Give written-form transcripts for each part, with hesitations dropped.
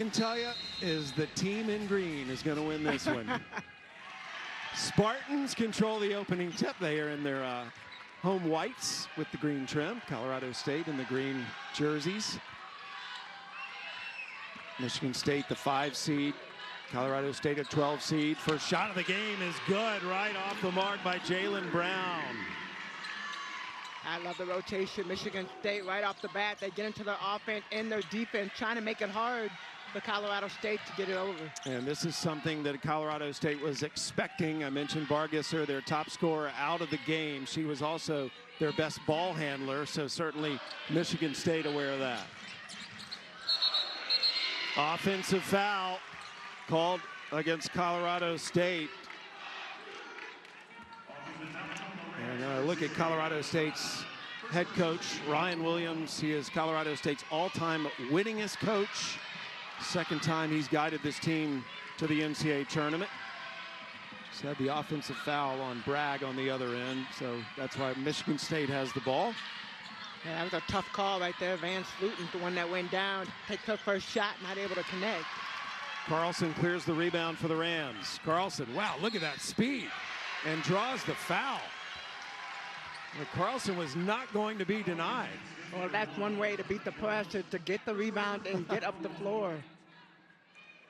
Can tell you is the team in green is going to win this one. Spartans control the opening tip. They are in their home whites with the green trim. Colorado State in the green jerseys. Michigan State, the 5 seed. Colorado State, a 12 seed. First shot of the game is good, right off the mark by Jalen Brown. I love the rotation. Michigan State right off the bat. They get into their offense and their defense, trying to make it hard for Colorado State to get it over. And this is something that Colorado State was expecting. I mentioned Bargesser, their top scorer, out of the game. She was also their best ball handler, so certainly Michigan State aware of that. Offensive foul called against Colorado State. And look at Colorado State's head coach, Ryan Williams. He is Colorado State's all-time winningest coach. Second time he's guided this team to the NCAA tournament. Just had the offensive foul on Bragg on the other end, so that's why Michigan State has the ball. Yeah, that was a tough call right there. Van Sluten, the one that went down, takes her first shot, not able to connect. Carlson clears the rebound for the Rams. Carlson, wow, look at that speed, and draws the foul. And Carlson was not going to be denied. Well, that's one way to beat the press, to get the rebound and get up the floor.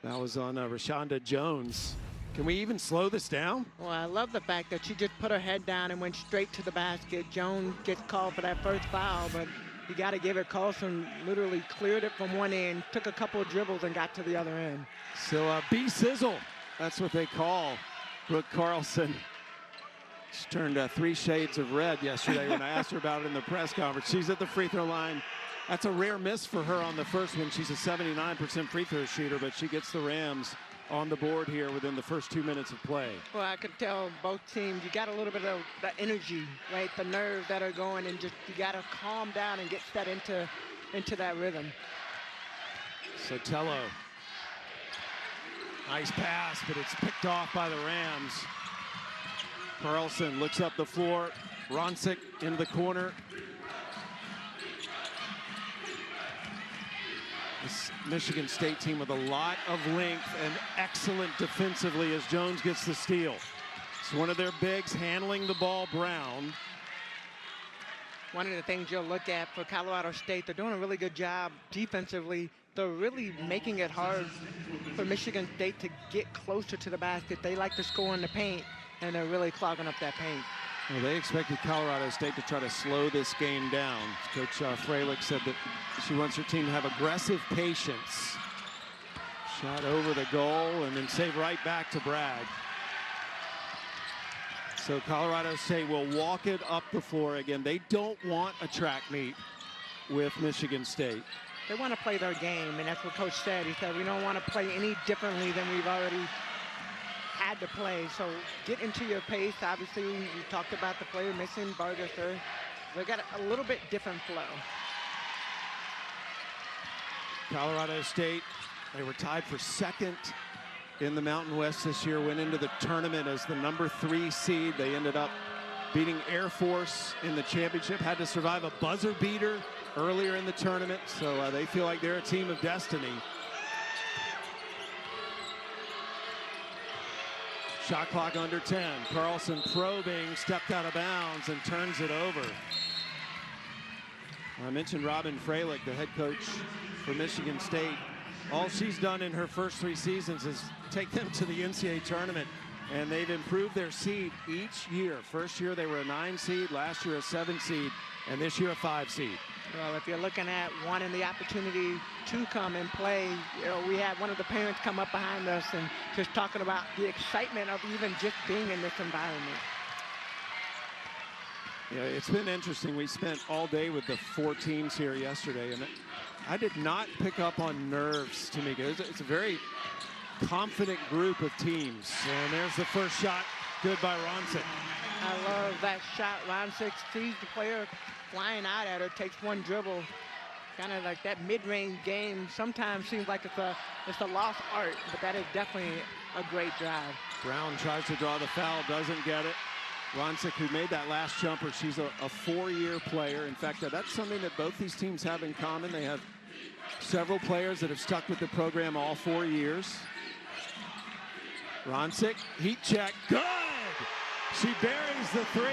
That was on Rashonda Jones. Can we even slow this down? Well, I love the fact that she just put her head down and went straight to the basket. Jones gets called for that first foul, but you got to give it. Carlson literally cleared it from one end, took a couple of dribbles, and got to the other end. So B-Sizzle, that's what they call Brooke Carlson. She turned 3 shades of red yesterday when I asked her about it in the press conference. She's at the free throw line. That's a rare miss for her on the first one. She's a 79% free throw shooter, but she gets the Rams on the board here within the first 2 minutes of play. Well, I could tell both teams, you got a little bit of the energy, right? The nerves that are going, and just you got to calm down and get set into that rhythm. Sotelo. Nice pass, but it's picked off by the Rams. Carlson looks up the floor. Ronsick into the corner. This Michigan State team with a lot of length and excellent defensively as Jones gets the steal. It's one of their bigs handling the ball, Brown. One of the things you'll look at for Colorado State, they're doing a really good job defensively. They're really making it hard for Michigan State to get closer to the basket. They like to score in the paint, and they're really clogging up that paint. Well, they expected Colorado State to try to slow this game down. Coach Freilich said that she wants her team to have aggressive patience. Shot over the goal and then saved right back to Bragg. So Colorado State will walk it up the floor again. They don't want a track meet with Michigan State. They want to play their game, and that's what Coach said. He said, we don't want to play any differently than we've already had to play. So get into your pace. Obviously, we talked about the player missing Bargesser. They got a little bit different flow. Colorado State, they were tied for second in the Mountain West this year, went into the tournament as the number 3 seed. They ended up beating Air Force in the championship, had to survive a buzzer beater earlier in the tournament, so they feel like they're a team of destiny. Shot clock under 10. Carlson probing, stepped out of bounds and turns it over. I mentioned Robin Freilich, the head coach for Michigan State. All she's done in her first 3 seasons is take them to the NCAA tournament, and they've improved their seed each year. First year they were a 9 seed, last year a 7 seed, and this year a 5 seed. Well, if you're looking at wanting the opportunity to come and play, you know, we had one of the parents come up behind us and just talking about the excitement of even just being in this environment. Yeah, it's been interesting. We spent all day with the 4 teams here yesterday, and I did not pick up on nerves, Tamika. It's a very confident group of teams. And there's the first shot, good by Ronsick. I love that shot. Ronsick sees the player flying out at her, takes one dribble. Kind of like that mid-range game sometimes seems like it's a lost art, but that is definitely a great drive. Brown tries to draw the foul, doesn't get it. Ronsick, who made that last jumper, she's a 4-year player. In fact, that's something that both these teams have in common. They have several players that have stuck with the program all 4 years. Ronsick, heat check, good! She buries the three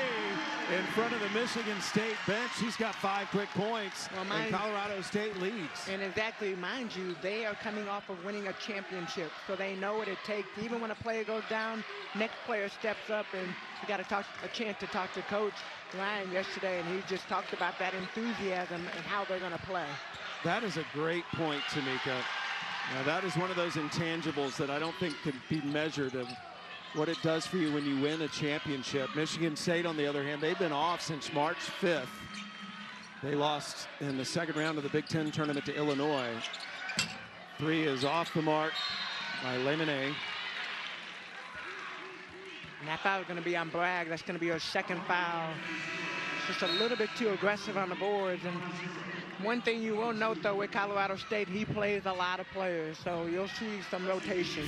in front of the Michigan State bench. She's got 5 quick points, and Colorado State leads. And exactly, mind you, they are coming off of winning a championship, so they know what it takes. Even when a player goes down, next player steps up, and we got a chance to talk to Coach Ryan yesterday, and he just talked about that enthusiasm and how they're going to play. That is a great point, Tamika. Now, that is one of those intangibles that I don't think can be measured of what it does for you when you win a championship. Michigan State, on the other hand, they've been off since March 5th. They lost in the second round of the Big Ten tournament to Illinois. 3 is off the mark by Lemonet. And that foul is going to be on Bragg. That's going to be her second foul. Just a little bit too aggressive on the boards. And one thing you will note, though, with Colorado State, he plays a lot of players, so you'll see some rotation.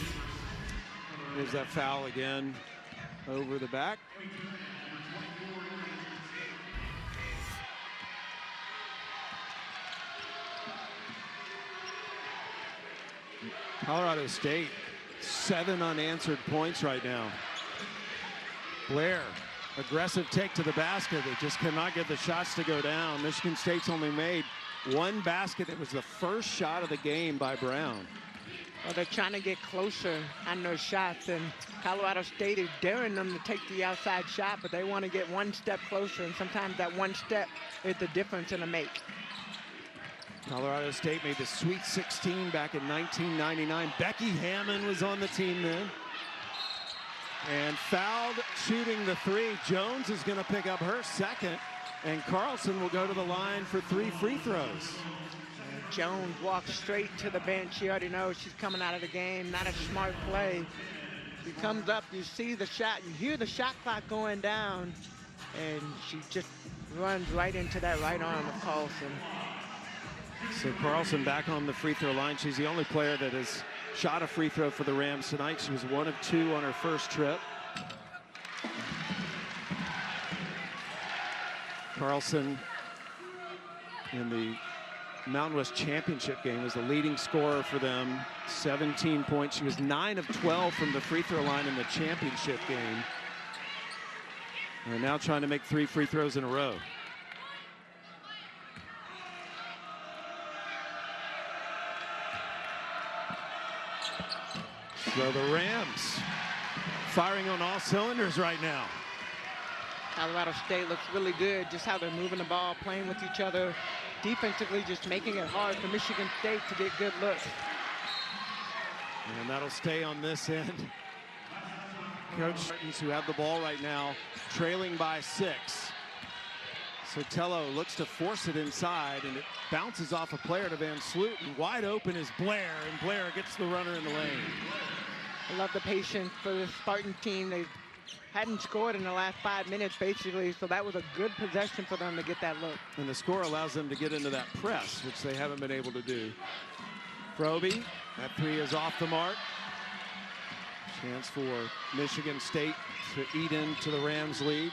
There's that foul again over the back. Colorado State, 7 unanswered points right now. Blair, aggressive take to the basket. They just cannot get the shots to go down. Michigan State's only made 1 basket. It was the first shot of the game by Brown. Well, they're trying to get closer on those shots, and Colorado State is daring them to take the outside shot, but they want to get 1 step closer, and sometimes that 1 step is the difference in a make. Colorado State made the Sweet 16 back in 1999. Becky Hammond was on the team then. And fouled shooting the 3. Jones is going to pick up her second, and Carlson will go to the line for 3 free throws. Jones walks straight to the bench. She already knows she's coming out of the game. Not a smart play. She comes up, you see the shot, you hear the shot clock going down, and she just runs right into that right arm of Carlson. So Carlson back on the free throw line. She's the only player that has shot a free throw for the Rams tonight. She was 1 of 2 on her first trip. Carlson in the Mountain West Championship game was the leading scorer for them, 17 points. She was 9 of 12 from the free throw line in the championship game. They're now trying to make 3 free throws in a row. So the Rams firing on all cylinders right now. Colorado State looks really good, just how they're moving the ball, playing with each other. Defensively, just making it hard for Michigan State to get good looks. And that'll stay on this end. Coach Spartans, who have the ball right now, trailing by 6. Sotelo looks to force it inside, and it bounces off a player to Van Sluten. Wide open is Blair, and Blair gets the runner in the lane. I love the patience for the Spartan team. They hadn't scored in the last 5 minutes, basically, so that was a good possession for them to get that look. And the score allows them to get into that press, which they haven't been able to do. Froby, that 3 is off the mark. Chance for Michigan State to eat into the Rams' lead.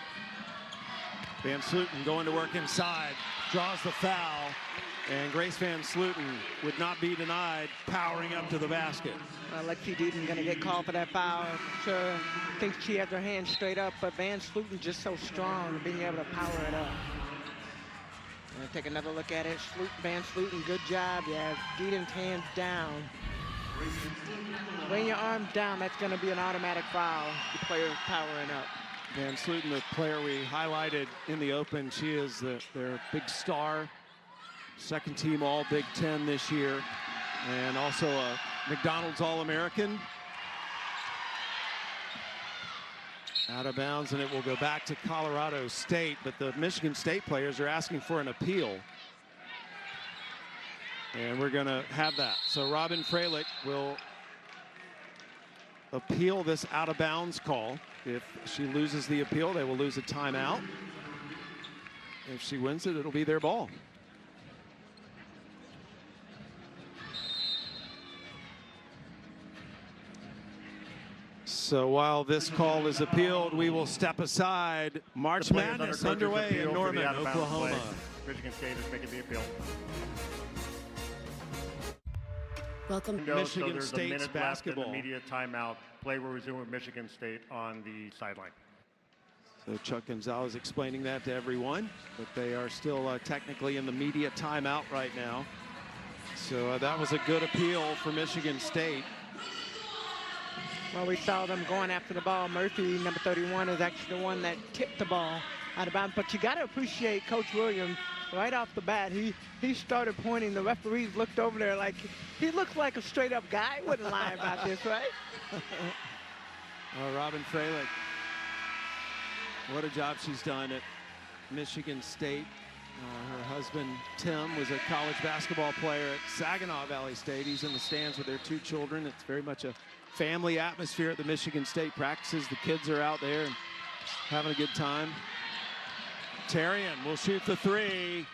Van Sluten going to work inside, draws the foul, and Grace Van Sluten would not be denied, powering up to the basket. Lexi Deaton going to get called for that foul. Sure, thinks she has her hands straight up, but Van Sluten just so strong, being able to power it up. And take another look at it. Van Sluten, good job. Yeah, Deaton's hands down. When your arm's down, that's going to be an automatic foul. The player's powering up. Van Sluten, the player we highlighted in the open, she is their big star. Second team All Big Ten this year, and also a McDonald's All-American. Out of bounds, and it will go back to Colorado State, but the Michigan State players are asking for an appeal. And we're gonna have that. So Robin Freilich will appeal this out of bounds call. If she loses the appeal, they will lose a timeout. If she wins it, it'll be their ball. So while this call is appealed, we will step aside. March Madness underway in Norman, Oklahoma. Michigan State is making the appeal. Welcome. Michigan State's State's a minute basketball. left in the media timeout. Play will resume with Michigan State on the sideline. So Chuck Gonzalez explaining that to everyone, but they are still technically in the media timeout right now. So that was a good appeal for Michigan State. Well, we saw them going after the ball. Murphy, number 31, is actually the one that tipped the ball out of bounds. But you got to appreciate Coach Williams right off the bat. He started pointing. The referees looked over there like he looked like a straight-up guy. Wouldn't lie about this, right? Robin Freilich, what a job she's done at Michigan State. Her husband, Tim, was a college basketball player at Saginaw Valley State. He's in the stands with their 2 children. It's very much a family atmosphere at the Michigan State practices. The kids are out there and having a good time. Tarian will shoot the 3.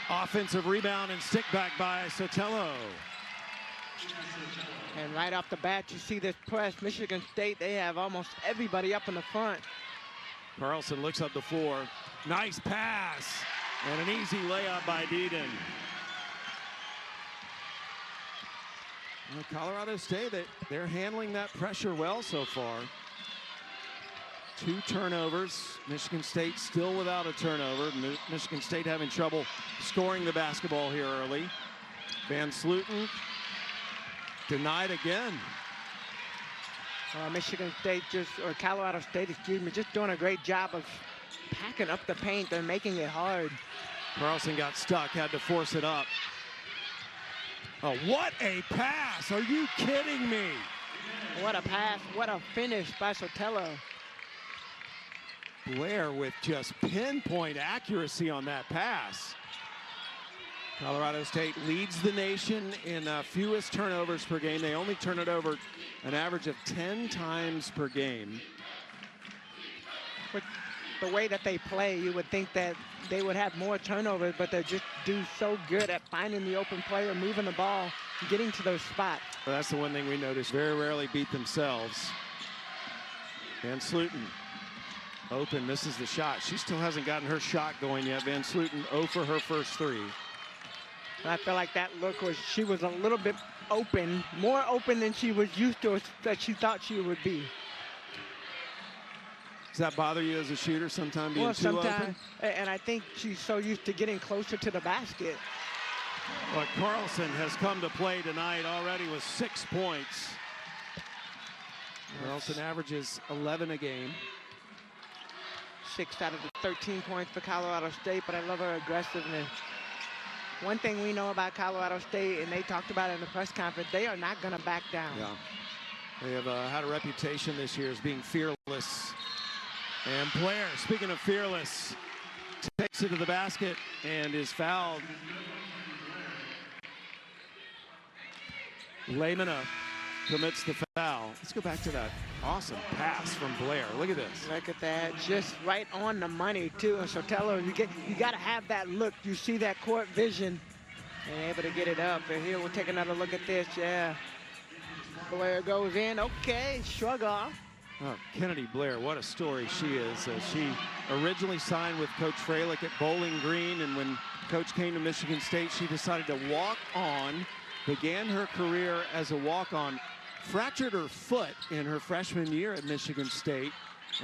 Offensive rebound and stick back by Sotelo. And right off the bat, you see this press. Michigan State, they have almost everybody up in the front. Carlson looks up the floor. Nice pass. And an easy layup by Deedon. Well, Colorado State, they're handling that pressure well so far. 2 turnovers. Michigan State still without a turnover. Michigan State having trouble scoring the basketball here early. Van Sluten denied again. Michigan State or Colorado State, excuse me, just doing a great job of packing up the paint. They're making it hard. Carlson got stuck, had to force it up. Oh, what a pass! Are you kidding me? What a pass, what a finish by Sotelo. Blair with just pinpoint accuracy on that pass. Colorado State leads the nation in fewest turnovers per game. They only turn it over an average of 10 times per game. With the way that they play, you would think that they would have more turnovers, but they just do so good at finding the open player, moving the ball, getting to those spots. Well, that's the one thing we notice. Very rarely beat themselves. Van Sluten open, misses the shot. She still hasn't gotten her shot going yet. Van Sluten 0 for her first 3. I feel like that look was, she was a little bit open, more open than she was used to, that she thought she would be. Does that bother you as a shooter sometimes being too open? And I think she's so used to getting closer to the basket. Well, Carlson has come to play tonight already with 6 points. Carlson averages 11 a game. 6 out of the 13 points for Colorado State, but I love her aggressiveness. One thing we know about Colorado State, and they talked about it in the press conference, they are not going to back down. Yeah. They have had a reputation this year as being fearless. And Blair, speaking of fearless, takes it to the basket and is fouled. Lamina commits the foul. Let's go back to that awesome pass from Blair. Look at this. Look at that, just right on the money too. And Sotelo, you got to have that look. You see that court vision and able to get it up. And here we'll take another look at this. Yeah, Blair goes in. Okay, shrug off. Oh, Kennedy Blair, what a story she is. She originally signed with Coach Freilich at Bowling Green, and when Coach came to Michigan State, she decided to walk on, began her career as a walk-on, fractured her foot in her freshman year at Michigan State,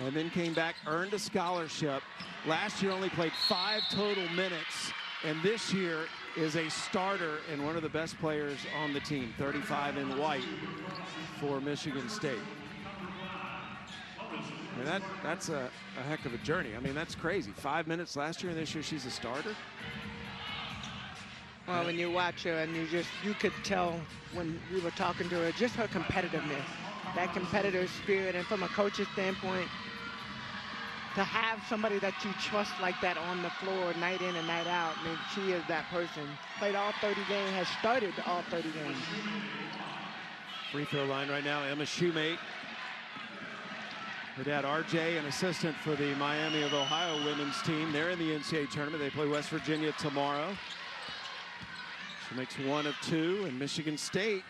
and then came back, earned a scholarship. Last year only played 5 total minutes, and this year is a starter and one of the best players on the team, 35 in white for Michigan State. I mean, that's a heck of a journey. I mean, that's crazy. 5 minutes last year, and this year she's a starter. Well, when you watch her, and you could tell when we were talking to her, just her competitiveness, that competitive spirit, and from a coach's standpoint, to have somebody that you trust like that on the floor night in and night out, I mean, she is that person. Played all 30 games, has started all 30 games. Free throw line right now, Emma Shoemate. Her dad, RJ, an assistant for the Miami of Ohio women's team. They're in the NCAA tournament. They play West Virginia tomorrow. She makes 1 of 2, and Michigan State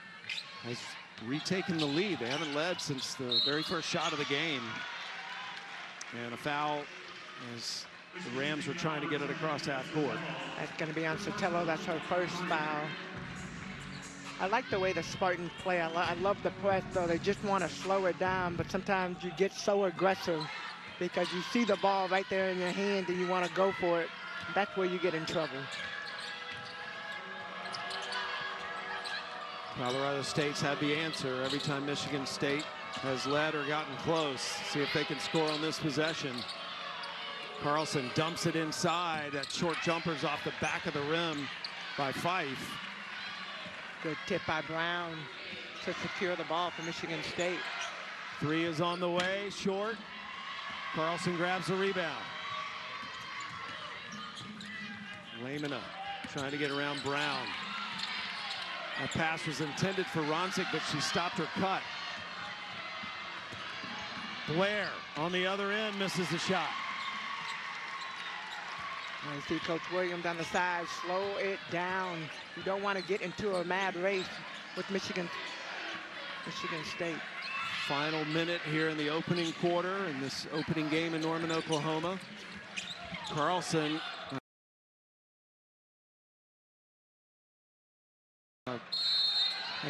has retaken the lead. They haven't led since the very first shot of the game. And a foul as the Rams were trying to get it across half court. That's going to be on Sotelo. That's her first foul. I like the way the Spartans play. I love the press, though. They just want to slow it down, but sometimes you get so aggressive because you see the ball right there in your hand and you want to go for it. That's where you get in trouble. Colorado State's had the answer every time Michigan State has led or gotten close. See if they can score on this possession. Carlson dumps it inside. That short jumper's off the back of the rim by Fife. Good tip by Brown to secure the ball for Michigan State. Three is on the way, short. Carlson grabs the rebound. Lamina trying to get around Brown. That pass was intended for Ronsick, but she stopped her cut. Blair on the other end misses the shot. I see Coach Williams on the side, slow it down. You don't want to get into a mad race with Michigan State. Final minute here in the opening quarter in this opening game in Norman, Oklahoma. Carlson.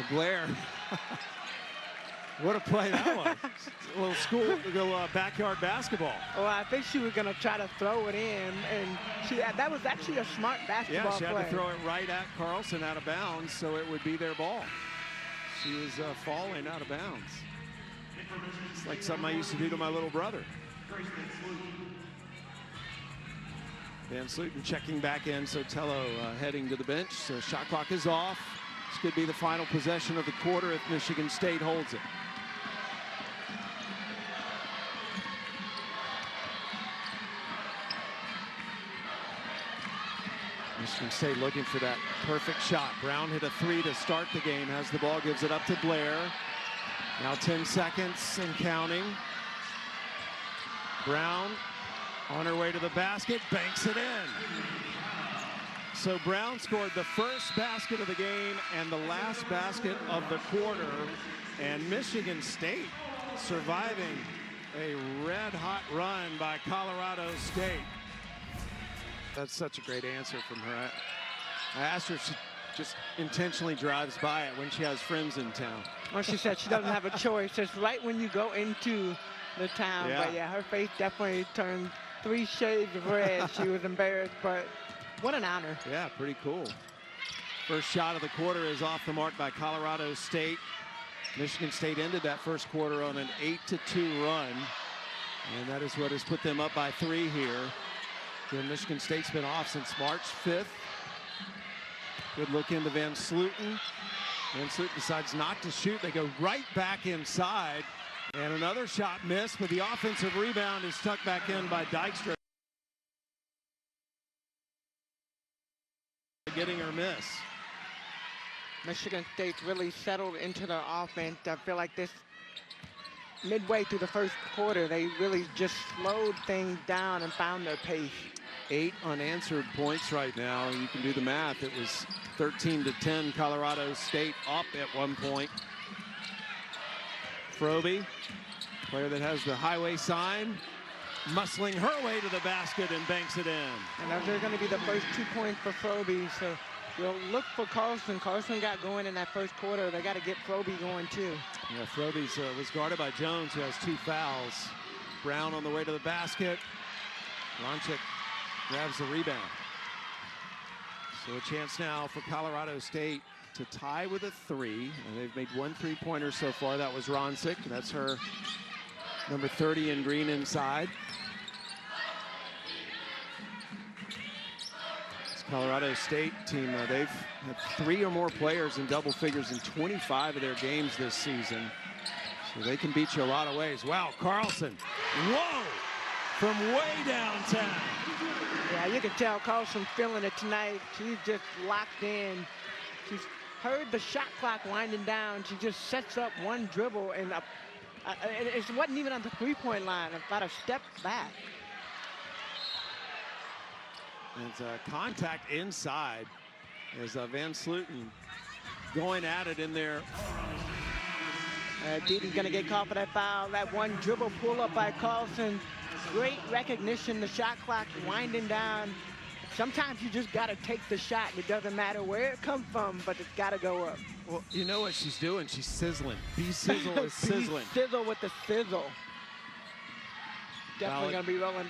Blair. What a play that was. A little backyard basketball. Well, I think she was going to try to throw it in, and that was actually a smart basketball play. Yeah, she had to throw it right at Carlson out of bounds, so it would be their ball. She was falling out of bounds. It's like something I used to do to my little brother. Van Sluten checking back in, Sotelo heading to the bench. So shot clock is off. This could be the final possession of the quarter if Michigan State holds it. Michigan State looking for that perfect shot. Brown hit a three to start the game. Has the ball, gives it up to Blair. Now 10 seconds and counting. Brown on her way to the basket, banks it in. So Brown scored the first basket of the game and the last basket of the quarter. And Michigan State surviving a red-hot run by Colorado State. That's such a great answer from her. I asked her if she just intentionally drives by it when she has friends in town. Well, she said she doesn't have a choice. It's right when you go into the town. Yeah. But yeah, her face definitely turned 3 shades of red. She was embarrassed, but what an honor. Yeah, pretty cool. First shot of the quarter is off the mark by Colorado State. Michigan State ended that first quarter on an 8-2 run. And that is what has put them up by 3 here. Again, Michigan State's been off since March 5th. Good look into Van Sluten. Van Sluten decides not to shoot. They go right back inside. And another shot missed, but the offensive rebound is tucked back in by Dykstra. Getting her miss. Michigan State's really settled into their offense. I feel like this midway through the first quarter, they really just slowed things down and found their pace. 8 unanswered points right now. You can do the math. It was 13-10, Colorado State up at one point. Froby, player that has the highway sign, muscling her way to the basket and banks it in. And those are going to be the first 2 points for Froby. So you'll look for Carlson. Carlson got going in that first quarter. They got to get Froby going too. Yeah, Froby's was guarded by Jones, who has 2 fouls. Brown on the way to the basket. Ronchik grabs the rebound. So a chance now for Colorado State to tie with a 3. And they've made 1 3-pointer so far. That was Ronsick. That's her number 30 in green inside. This Colorado State team, they've had 3 or more players in double figures in 25 of their games this season. So they can beat you a lot of ways. Wow, Carlson. Whoa! From way downtown. Yeah, you can tell Carlson feeling it tonight. She's just locked in. She's heard the shot clock winding down. She just sets up one dribble, and it wasn't even on the 3-point line, about a step back. It's contact inside as Van Sluten going at it in there. Didi's going to get caught for that foul. That one dribble pull up by Carlson. Great recognition. The shot clock winding down. Sometimes you just got to take the shot. It doesn't matter where it comes from, but it's got to go up. Well, you know what she's doing? She's sizzling. B-sizzle is sizzling. Sizzle with the sizzle. Definitely going to be rolling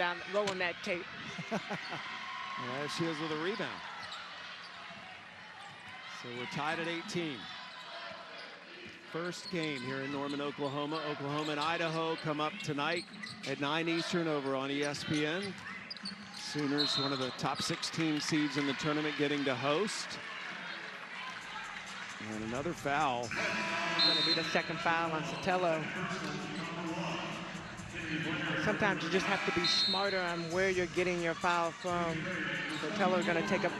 that tape. There she is with a rebound. So we're tied at 18. First game here in Norman, Oklahoma. Oklahoma and Idaho come up tonight at 9 Eastern over on ESPN. Sooners, one of the top 16 seeds in the tournament, getting to host. And another foul. It's going to be the second foul on Sotelo. Sometimes you just have to be smarter on where you're getting your foul from. Sotelo's going to take a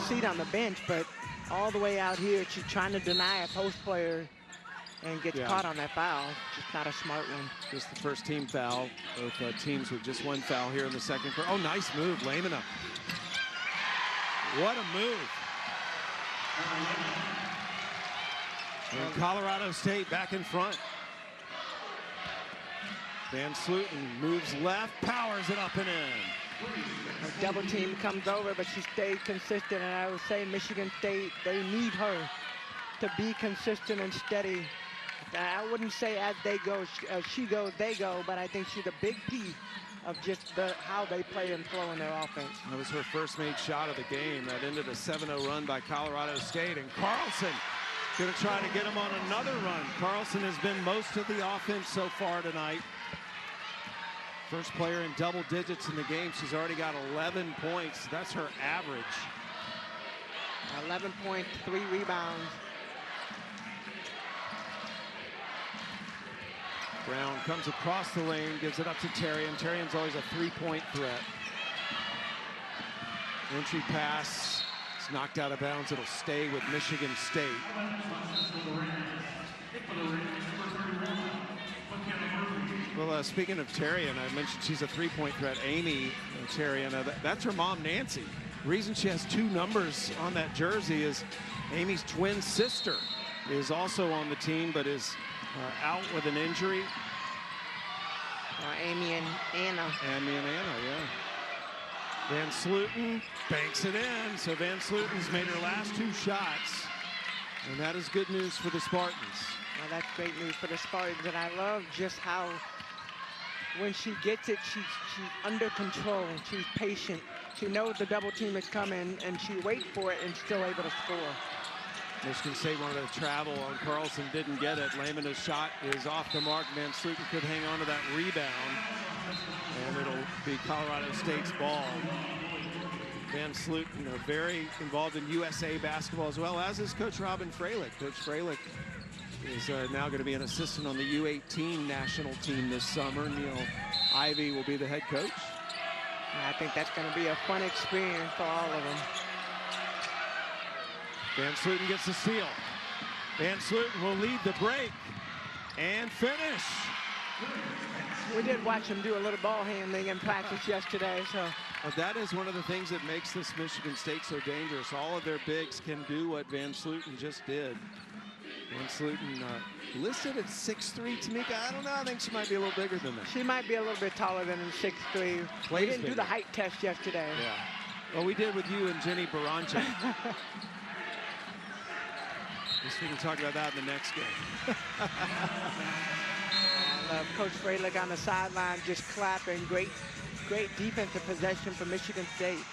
seat on the bench, but all the way out here, she's trying to deny a post player and gets caught on that foul. Just not a smart one. Just the first team foul. Both teams with just one foul here in the second quarter. Oh, nice move, Lamina. What a move. And Colorado State back in front. Van Sluten moves left, powers it up and in. A double team comes over, but she stayed consistent. And I would say Michigan State, they need her to be consistent and steady. I wouldn't say as they go, she goes, they go, but I think she's a big piece of just how they play and flow in their offense. That was her first made shot of the game. That ended a 7-0 run by Colorado State. And Carlson going to try to get him on another run. Carlson has been most of the offense so far tonight. First player in double digits in the game. She's already got 11 points. That's her average. 11 points, 3 rebounds. Brown comes across the lane, gives it up to Terrian. Terrian's always a three-point threat. Entry pass. It's knocked out of bounds. It'll stay with Michigan State. Well, speaking of Terrian, I mentioned she's a three-point threat. Amy Terrian, that's her mom, Nancy. The reason she has 2 numbers on that jersey is Amy's twin sister is also on the team, but is out with an injury. Amy and Anna. Amy and Anna, yeah. Van Sluten banks it in. So Van Sluten's made her last 2 shots. And that is good news for the Spartans. Well, that's great news for the Spartans. And I love just how when she gets it, she's under control. She's patient. She knows the double team is coming, and she waits for it and still able to score. Michigan State wanted to travel on Carlson, didn't get it. Lamina's shot is off the mark. Van Sluten could hang on to that rebound, and it'll be Colorado State's ball. Van Sluten, very involved in USA basketball, as well as is Coach Robin Freilich. Coach Freilich is now going to be an assistant on the U18 national team this summer. Neil Ivey will be the head coach. I think that's going to be a fun experience for all of them. Van Sluten gets the steal. Van Sluten will lead the break and finish. We did watch him do a little ball handling in practice yesterday, so. That is one of the things that makes this Michigan State so dangerous. All of their bigs can do what Van Sluten just did. Van Sluten listed at 6'3", Tamika. I don't know. I think she might be a little bigger than that. She might be a little bit taller than 6'3". We didn't do the height test yesterday. Yeah. Well, we did with you and Jenny Barancha. We can talk about that in the next game. I love Coach Freilich on the sideline just clapping. Great defensive possession for Michigan State.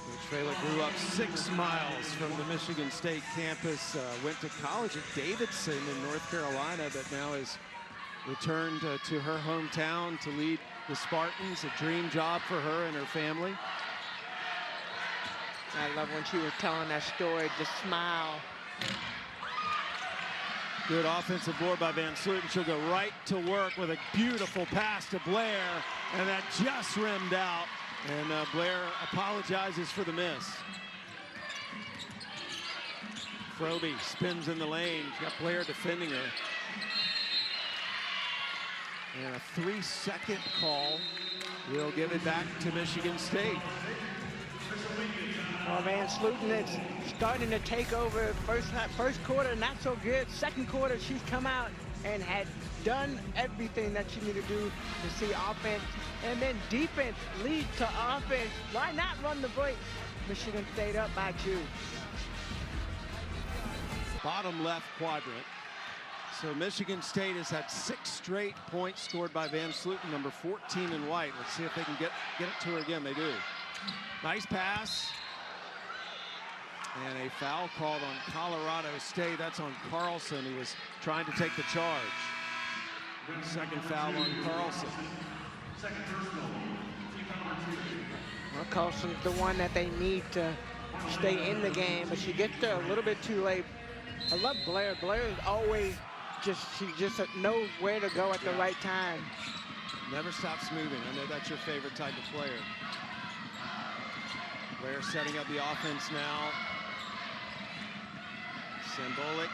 Coach Freilich grew up 6 miles from the Michigan State campus, went to college at Davidson in North Carolina, but now has returned to her hometown to lead the Spartans, a dream job for her and her family. I love when she was telling that story, the smile. Good offensive board by Van Sluten. She'll go right to work with a beautiful pass to Blair, and that just rimmed out. And Blair apologizes for the miss. Froby spins in the lane. She's got Blair defending her. And a 3-second call will give it back to Michigan State. Well, Van Sluten is starting to take over. First quarter, not so good. Second quarter, she's come out and had done everything that you need to do to see offense. And then defense leads to offense. Why not run the break? Michigan State up by 2. Bottom left quadrant. So Michigan State has had 6 straight points scored by Van Sluten, number 14 in white. Let's see if they can get it to her again. They do. Nice pass. And a foul called on Colorado State. That's on Carlson. He was trying to take the charge. Second foul on Carlson. Well, Carlson's the one that they need to stay in the game, but she gets there a little bit too late. I love Blair. Blair is always she just knows where to go at the right time. Never stops moving. I know that's your favorite type of player. Blair setting up the offense now. Sambolik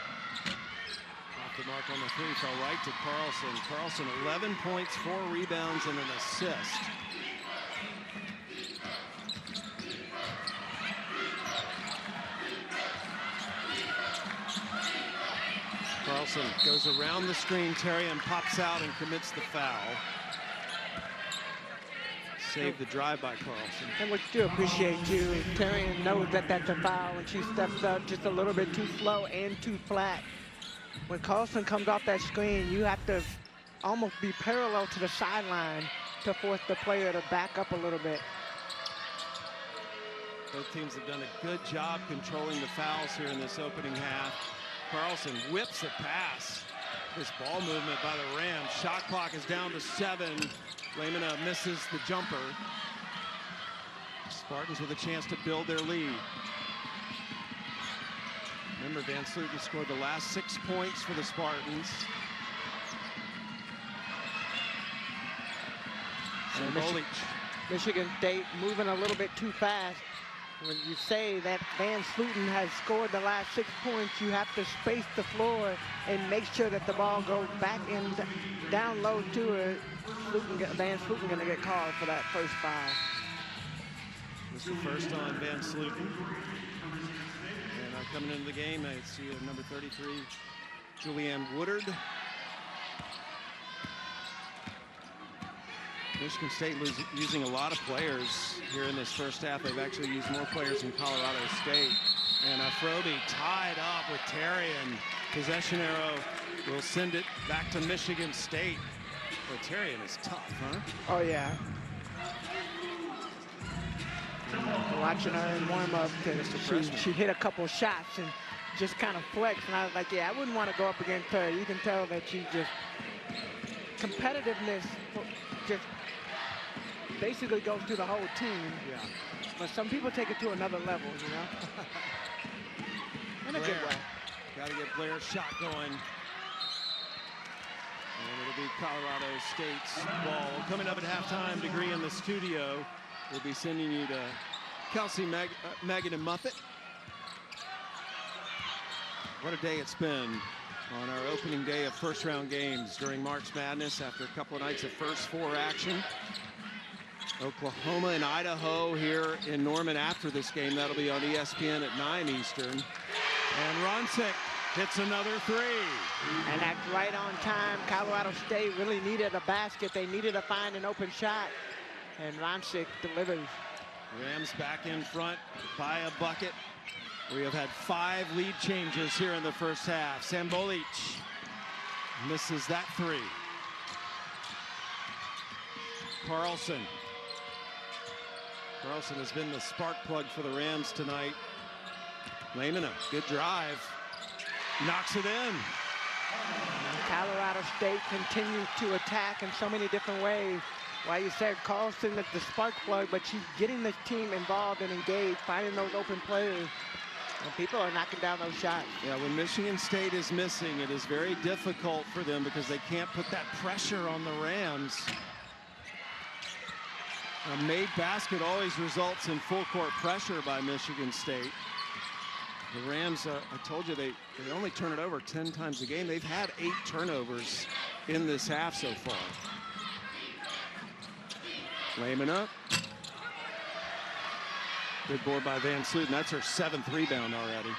off the mark on the 3, fell right to Carlson. Carlson 11 points, 4 rebounds, and an assist. Carlson goes around the screen, Terry, and pops out and commits the foul. Save the drive by Carlson. And we do appreciate you. Terry knows that that's a foul when she steps up just a little bit too slow and too flat. When Carlson comes off that screen, you have to almost be parallel to the sideline to force the player to back up a little bit. Both teams have done a good job controlling the fouls here in this opening half. Carlson whips a pass. This ball movement by the Rams. Shot clock is down to 7. Lamina misses the jumper. Spartans with a chance to build their lead. Remember, Van Sluten scored the last 6 points for the Spartans. And Michigan State moving a little bit too fast. When you say that Van Sluten has scored the last 6 points, you have to space the floor and make sure that the ball goes back and down low to her. Van Sluten going to get called for that first foul. This is the first on Van Sluten. And coming into the game, I see number 33, Julianne Woodard. Michigan State using a lot of players here in this first half. They've actually used more players than Colorado State. And Afrobi tied up with Terry, and possession arrow will send it back to Michigan State. Well, Terrian is tough, huh? Oh, yeah. Watching her in warm-up, she hit a couple shots and just kind of flexed. And I was like, yeah, I wouldn't want to go up against her. You can tell that she just, competitiveness just basically goes through the whole team. Yeah. But some people take it to another level, you know? In a good way. Got to get Blair's shot going. And it'll be Colorado State's ball. Coming up at halftime, Degree in the studio. We'll be sending you to Kelsey, Megan, and Muffet. What a day it's been on our opening day of first-round games during March Madness after a couple of nights of first 4 action. Oklahoma and Idaho here in Norman after this game. That'll be on ESPN at 9 Eastern. And Ronsick hits another 3. And that's right on time. Colorado State really needed a basket. They needed to find an open shot. And Ronsick delivers. Rams back in front by a bucket. We have had 5 lead changes here in the first half. Sambolik misses that 3. Carlson has been the spark plug for the Rams tonight. Lamina, good drive. Knocks it in. Colorado State continues to attack in so many different ways. Why you said Carlson is the spark plug, but she's getting the team involved and engaged, finding those open players. And people are knocking down those shots. Yeah, when Michigan State is missing, it is very difficult for them because they can't put that pressure on the Rams. A made basket always results in full court pressure by Michigan State. The Rams, I told you, they only turn it over 10 times a game. They've had 8 turnovers in this half so far. Lamina. Good board by Van Sluten. That's her 7th rebound already.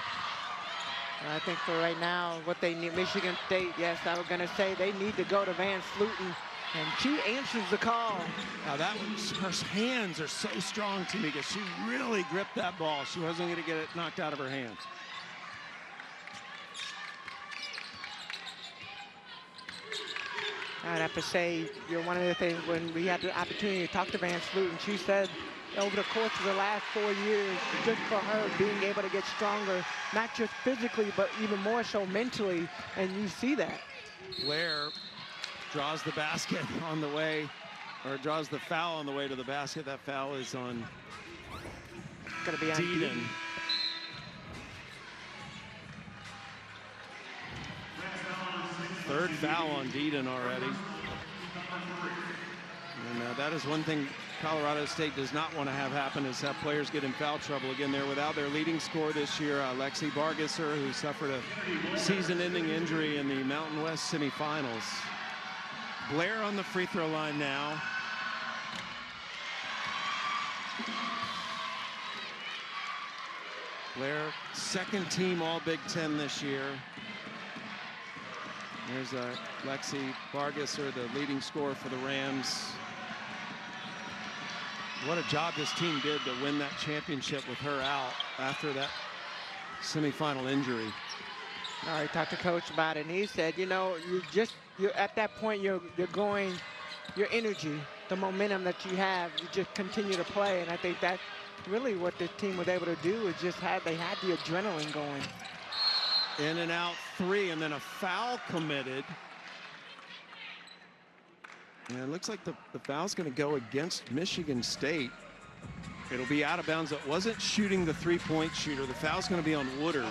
I think for right now, what they need, Michigan State, yes, I was going to say they need to go to Van Sluten, and she answers the call. Now that was, her hands are so strong, Tamika. She really gripped that ball. She wasn't going to get it knocked out of her hands. I'd have to say, one of the things when we had the opportunity to talk to Van Sluten, she said over the course of the last 4 years, just for her being able to get stronger, not just physically, but even more so mentally, and you see that. Blair draws the basket on the way, or draws the foul on the way to the basket. That foul is on Gonna be on Deedon. Third foul on Deedon already. And that is one thing Colorado State does not want to have happen, is have players get in foul trouble. Again, they're without their leading scorer this year, Lexi Bargesser, who suffered a season-ending injury in the Mountain West semifinals. Blair on the free throw line now. Blair, second team All Big Ten this year. There's Lexi Bargesser, the leading scorer for the Rams. What a job this team did to win that championship with her out after that semifinal injury. I talked to Coach about it, and he said, you're at that point, you're going, your energy, the momentum that you have, you just continue to play, and I think that's really what this team was able to do, is they had the adrenaline going. In and out three, and then a foul committed. And it looks like the foul's going to go against Michigan State. It'll be out of bounds. It wasn't shooting the three-point shooter. The foul's going to be on Woodard.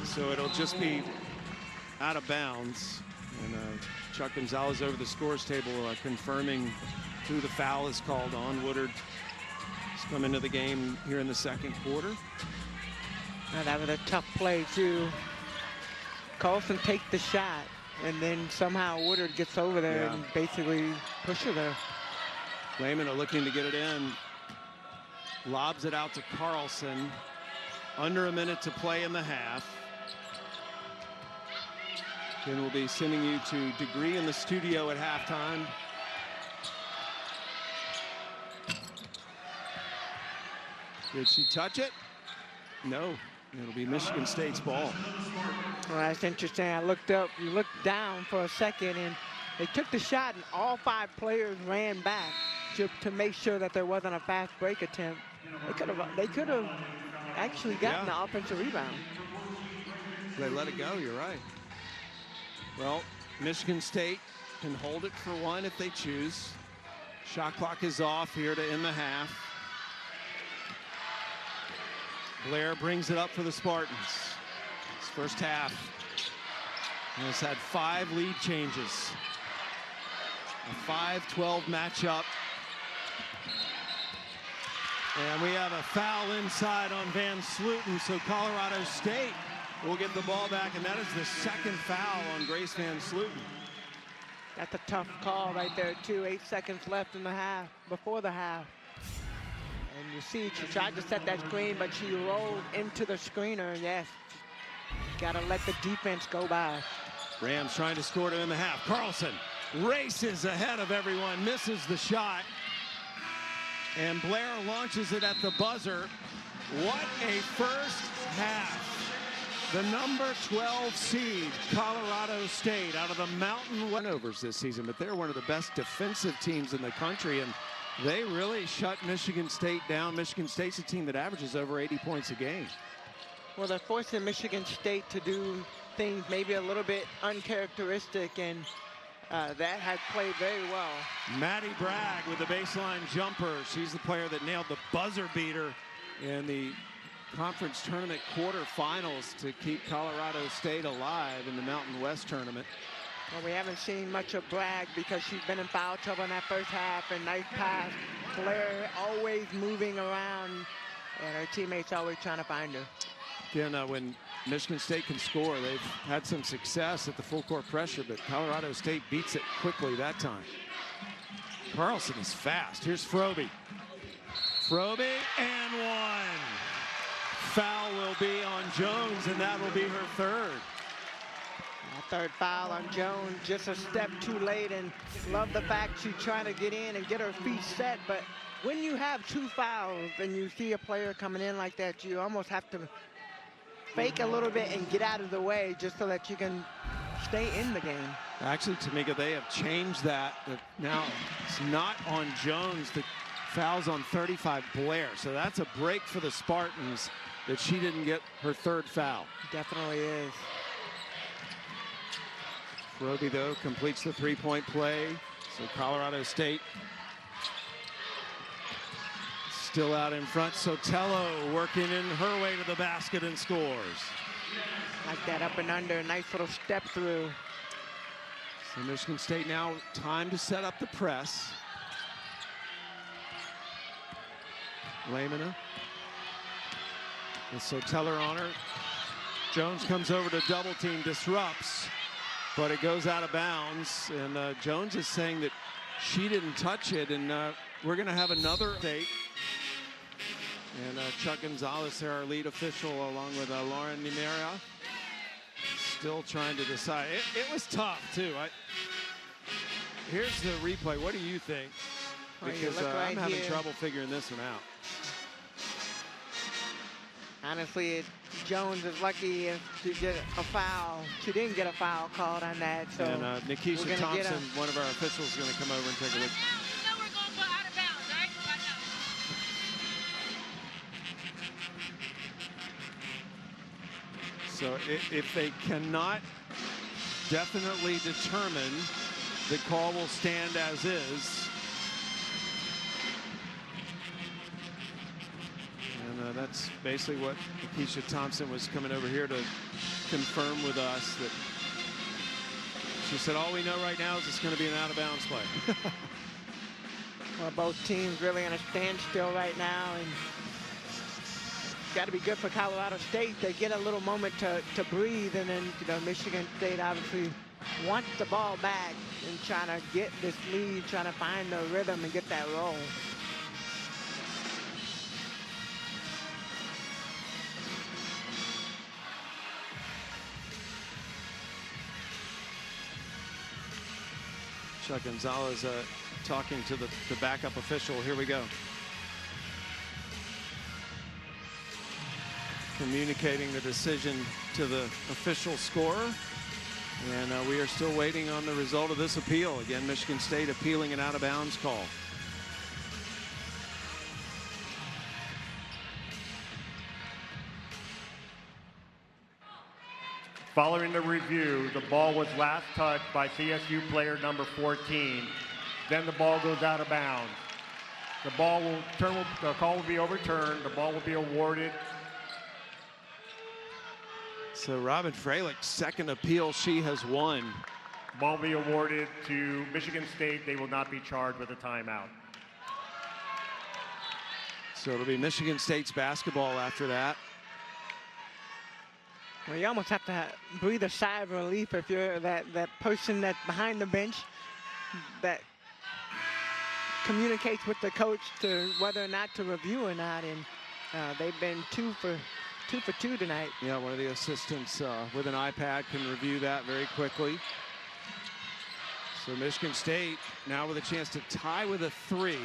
So it'll just be out of bounds. And Chuck Gonzalez over the scores table confirming who the foul is called on. Woodard has come into the game here in the second quarter. Now that was a tough play, too. Carlson takes the shot, and then somehow Woodard gets over there and basically pushes her. Lehman are looking to get it in. Lobs it out to Carlson. Under a minute to play in the half. Ken will be sending you to Degree in the studio at halftime. Did she touch it? No. It'll be Michigan State's ball. Well, that's interesting. I looked up, you looked down for a second, and they took the shot, and all 5 players ran back to make sure that there wasn't a fast break attempt. They could have actually gotten the offensive rebound. They let it go, you're right. Well, Michigan State can hold it for one if they choose. Shot clock is off here to end the half. Blair brings it up for the Spartans. This first half has had 5 lead changes. A 5-12 matchup. And we have a foul inside on Van Sluten, so Colorado State will get the ball back, and that is the second foul on Grace Van Sluten. That's a tough call right there, too. 8 seconds left in the half, before the half. And you see, she tried to set that screen, but she rolled into the screener. Yes, got to let the defense go by. Rams trying to score to end the half. Carlson races ahead of everyone, misses the shot. And Blair launches it at the buzzer. What a first half. The number 12 seed, Colorado State, out of the Mountain West. Turnovers this season, but they're one of the best defensive teams in the country, and they really shut Michigan State down. Michigan State's a team that averages over 80 points a game. Well, they're forcing Michigan State to do things maybe a little bit uncharacteristic, and that has played very well. Maddie Bragg with the baseline jumper. She's the player that nailed the buzzer beater in the conference tournament quarterfinals to keep Colorado State alive in the Mountain West tournament. Well, we haven't seen much of Bragg because she's been in foul trouble in that first half, and nice pass. Blair always moving around, and her teammates always trying to find her. Again, when Michigan State can score, they've had some success at the full court pressure, but Colorado State beats it quickly that time. Carlson is fast. Here's Froby. Froby and one. foul will be on Jones, and that will be her third. A third foul on Jones, just a step too late, and love the fact she's trying to get in and get her feet set, but when you have 2 fouls and you see a player coming in like that, you almost have to fake a little bit and get out of the way just so that you can stay in the game. Actually, Tamika, they have changed that. Now it's not on Jones. The foul's on 35 Blair. So that's a break for the Spartans that she didn't get her third foul. Definitely is. Roby, though, completes the three-point play. So Colorado State still out in front. Sotelo working in her way to the basket and scores. Like that up and under, nice little step through. So Michigan State now time to set up the press. Lamina with Sotelo on her. Jones comes over to double team, disrupts, but it goes out of bounds. And Jones is saying that she didn't touch it, and we're going to have another date. And Chuck Gonzalez, our lead official, along with Lauren Nimera, still trying to decide. It was tough, too. Here's the replay. What do you think? Because I'm having trouble figuring this one out. Honestly, Jones is lucky if she get a foul. She didn't get a foul called on that. So and Nikisha Thompson, one of our officials, is going to come over and take a look. We're going to go out of bounds, right? So if they cannot definitely determine, the call will stand as is. And that's basically what Nikisha Thompson was coming over here to confirm with us. That she said, all we know right now is it's going to be an out-of-bounds play. Well, both teams really in a standstill right now, and it's got to be good for Colorado State. They get a little moment to breathe, and then Michigan State obviously wants the ball back and trying to get this lead, trying to find the rhythm and get that roll. Chuck Gonzalez talking to the backup official. Here we go. Communicating the decision to the official scorer. And we are still waiting on the result of this appeal. Again, Michigan State appealing an out-of-bounds call. Following the review, the ball was last touched by CSU player number 14. Then the ball goes out of bounds. The call will be overturned. The ball will be awarded. So Robin Freilich, second appeal she has won. Ball will be awarded to Michigan State. They will not be charged with a timeout. So it'll be Michigan State's basketball after that. Well, you almost have to breathe a sigh of relief if you're that person that's behind the bench that communicates with the coach to whether or not to review or not. And they've been two for two tonight. Yeah, one of the assistants with an iPad can review that very quickly. So Michigan State now with a chance to tie with a 3.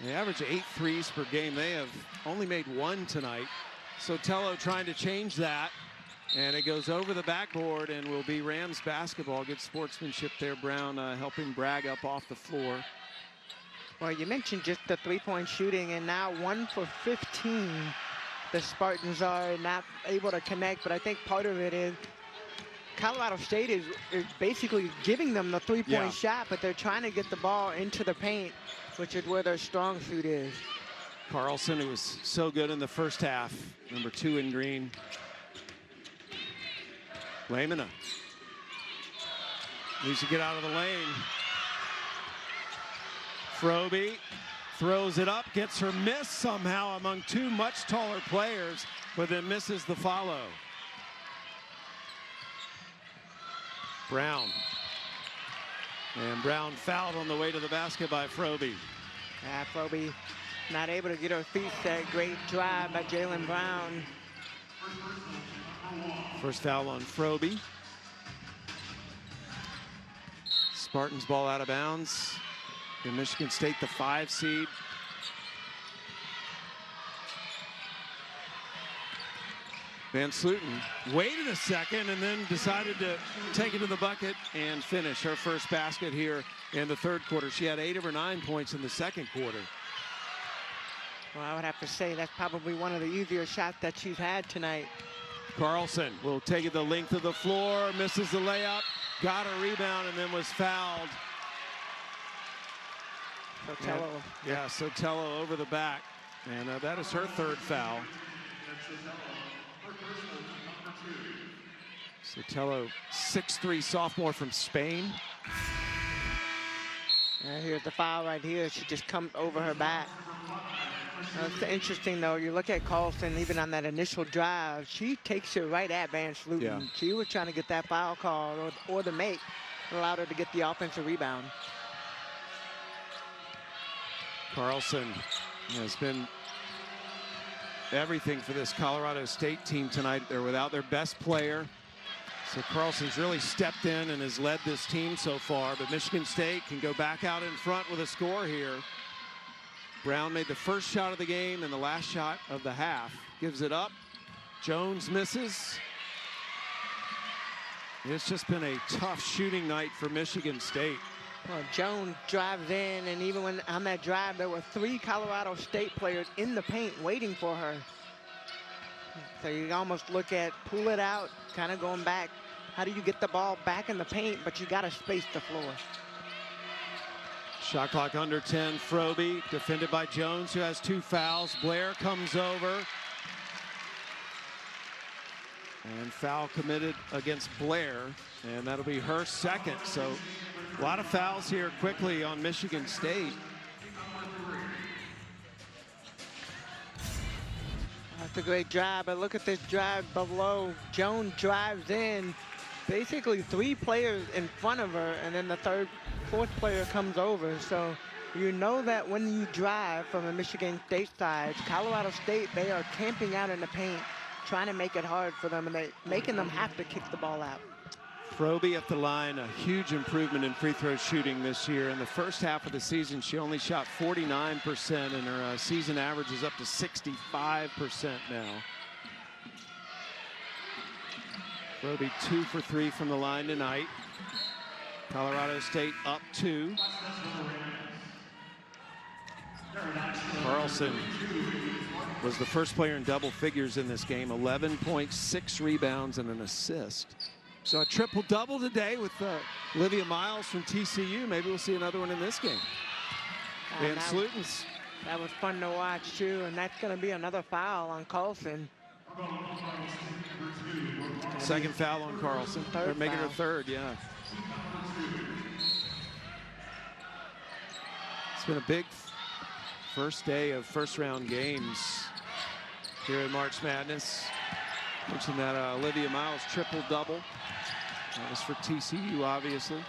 They average 8 threes per game. They have only made 1 tonight. Sotelo trying to change that, and it goes over the backboard and will be Rams basketball. Good sportsmanship there, Brown helping Bragg up off the floor. Well, you mentioned just the three-point shooting, and now 1 for 15. The Spartans are not able to connect, but I think part of it is Colorado State is basically giving them the three-point shot, but they're trying to get the ball into the paint, which is where their strong suit is. Carlson, who was so good in the first half, number 2 in green. Lamina needs to get out of the lane. Froby throws it up, gets her miss somehow among 2 much taller players, but then misses the follow. Brown. And Brown fouled on the way to the basket by Froby. Froby Not able to get her feet set. Great drive by Jalen Brown. First foul on Froby. Spartans ball out of bounds. In Michigan State, the 5 seed. Van Sluten waited a second and then decided to take it to the bucket and finish her first basket here in the third quarter. She had 8 of her 9 points in the second quarter. Well, I would have to say that's probably one of the easier shots that she's had tonight. Carlson will take it the length of the floor, misses the layup, got a rebound, and then was fouled. Sotelo. Yeah, Sotelo over the back. And that is her third foul. Sotelo, 6'3" sophomore from Spain. And here's the foul right here. She just comes over her back. It's interesting, though. You look at Carlson, even on that initial drive, she takes it right at Van Sluten. Yeah. She was trying to get that foul call or the make. Allowed her to get the offensive rebound. Carlson has been everything for this Colorado State team tonight. They're without their best player. So Carlson's really stepped in and has led this team so far. But Michigan State can go back out in front with a score here. Brown made the first shot of the game and the last shot of the half. Gives it up. Jones misses. It's just been a tough shooting night for Michigan State. Well, Jones drives in, and even when on that drive, there were 3 Colorado State players in the paint waiting for her. So you almost look at pull it out, kind of going back. How do you get the ball back in the paint, but you got to space the floor? Shot clock under 10. Froby defended by Jones, who has 2 fouls. Blair comes over. And foul committed against Blair, and that'll be her second. So a lot of fouls here quickly on Michigan State. That's a great drive, but look at this drive below. Jones drives in, basically 3 players in front of her, and then the 4th player comes over. So you know that when you drive from the Michigan State side, Colorado State, they are camping out in the paint, trying to make it hard for them, and they making them have to kick the ball out. Froby at the line, a huge improvement in free throw shooting this year. In the first half of the season, she only shot 49%, and her season average is up to 65% now. Froby 2 for 3 from the line tonight. Colorado State up 2. Carlson was the first player in double figures in this game. 11 points, 6 rebounds, and an assist. So a triple-double today with Olivia Miles from TCU. Maybe we'll see another one in this game. Van Sluten's. That was fun to watch, too, and that's going to be another foul on Carlson. Second foul on Carlson. They're making her third, yeah. It's been a big first day of first-round games here in March Madness. Mentioned that Olivia Miles triple-double. That was for TCU, obviously.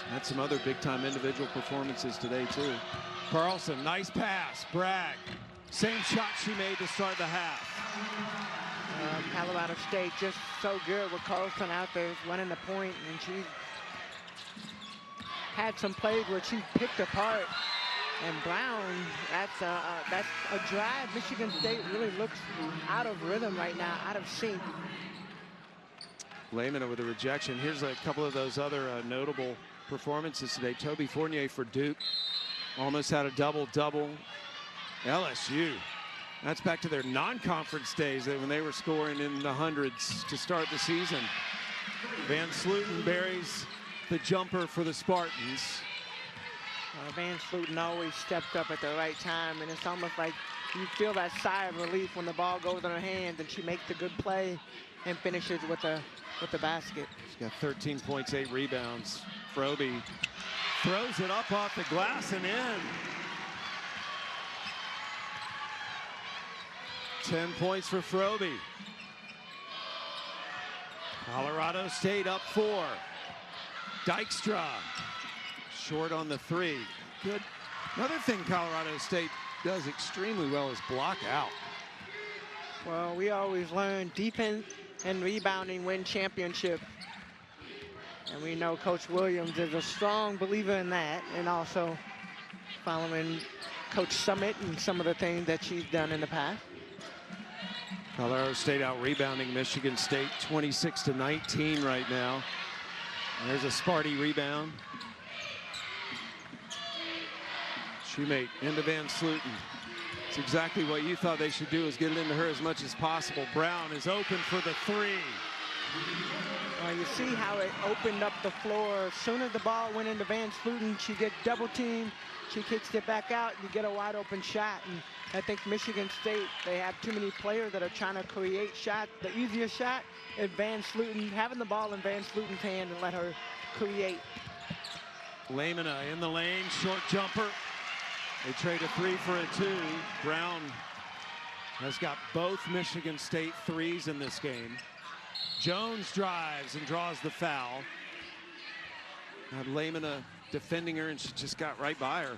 Had some other big-time individual performances today, too. Carlson, nice pass. Bragg. Same shot she made to start the half. Colorado State just so good with Carlson out there running the point, and she had some plays where she picked apart. And Brown, that's a drive. Michigan State really looks out of rhythm right now, out of sync. Layman with a rejection. Here's a couple of those other notable performances today. Toby Fournier for Duke almost had a double-double. LSU, that's back to their non-conference days when they were scoring in the hundreds to start the season. Van Sluten buries the jumper for the Spartans. Van Sluten always stepped up at the right time, and it's almost like you feel that sigh of relief when the ball goes in her hands and she makes a good play and finishes with the basket. She's got 13 points, 8 rebounds. Froby throws it up off the glass and in. 10 points for Froby. Colorado State up 4. Dykstra short on the 3. Good Another thing Colorado State does extremely well is block out. Well, we always learn defense and rebounding win championship. And we know Coach Williams is a strong believer in that, and also following Coach Summit and some of the things that she's done in the past. Colorado State out rebounding Michigan State 26-19 right now. And there's a Sparty rebound. Shoemate into Van Sluten. It's exactly what you thought they should do, is get it into her as much as possible. Brown is open for the three. Well, you see how it opened up the floor. As soon as the ball went into Van Sluten, she gets double teamed. She kicks it back out, you get a wide open shot. And I think Michigan State, they have too many players that are trying to create shots. The easiest shot is Van Sluten, having the ball in Van Sluten's hand and let her create. Lamina in the lane, short jumper. They trade a 3 for a 2. Brown has got both Michigan State threes in this game. Jones drives and draws the foul. Had Lamina defending her, and she just got right by her.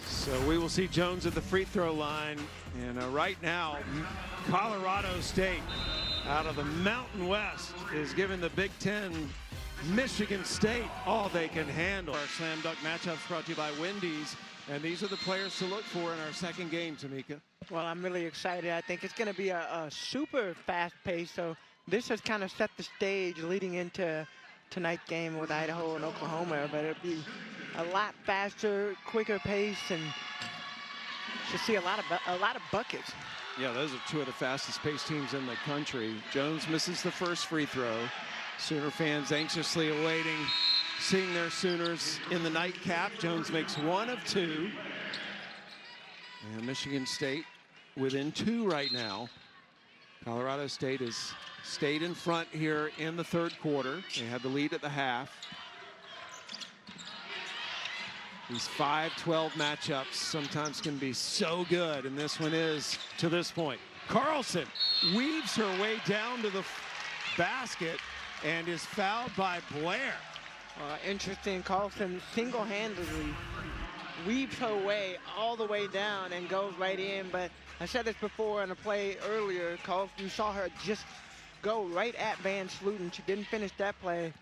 So we will see Jones at the free throw line. And right now, Colorado State out of the Mountain West is giving the Big Ten Michigan State all they can handle. Our slam dunk matchups brought to you by Wendy's. And these are the players to look for in our second game, Tamika. Well, I'm really excited. I think it's going to be a super fast pace. So this has kind of set the stage leading into tonight's game with Idaho and Oklahoma. But it'll be a lot faster, quicker pace, and should see a lot of buckets. Yeah, those are two of the fastest paced teams in the country. Jones misses the first free throw. Sooner fans anxiously awaiting seeing their Sooners in the nightcap. Jones makes 1 of 2. And Michigan State within 2 right now. Colorado State has stayed in front here in the third quarter. They had the lead at the half. These 5-12 matchups sometimes can be so good, and this one is to this point. Carlson weaves her way down to the basket and is fouled by Blair. Interesting. Carlson single-handedly weaves her way all the way down and goes right in. But I said this before in a play earlier. Carlson, you saw her just go right at Van Sluten. She didn't finish that play,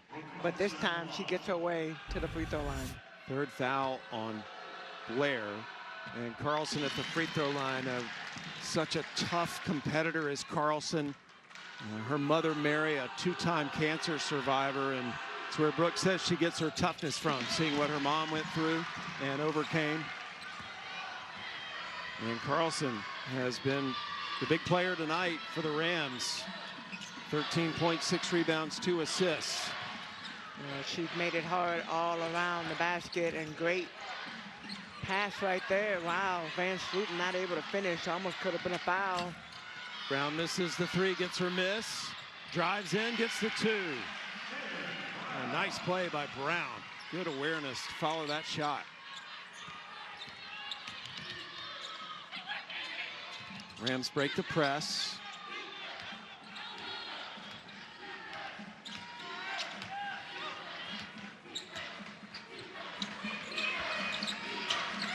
but this time she gets her way to the free throw line. Third foul on Blair. And Carlson at the free throw line. Such a tough competitor as Carlson. Her mother, Mary, a 2-time cancer survivor, and it's where Brooke says she gets her toughness from, seeing what her mom went through and overcame. And Carlson has been the big player tonight for the Rams. 13 points, 6 rebounds, 2 assists. She's made it hard all around the basket, and great pass right there. Wow, Van Sluten not able to finish. Almost could have been a foul. Brown misses the 3, gets her miss. Drives in, gets the 2. A nice play by Brown. Good awareness to follow that shot. Rams break the press.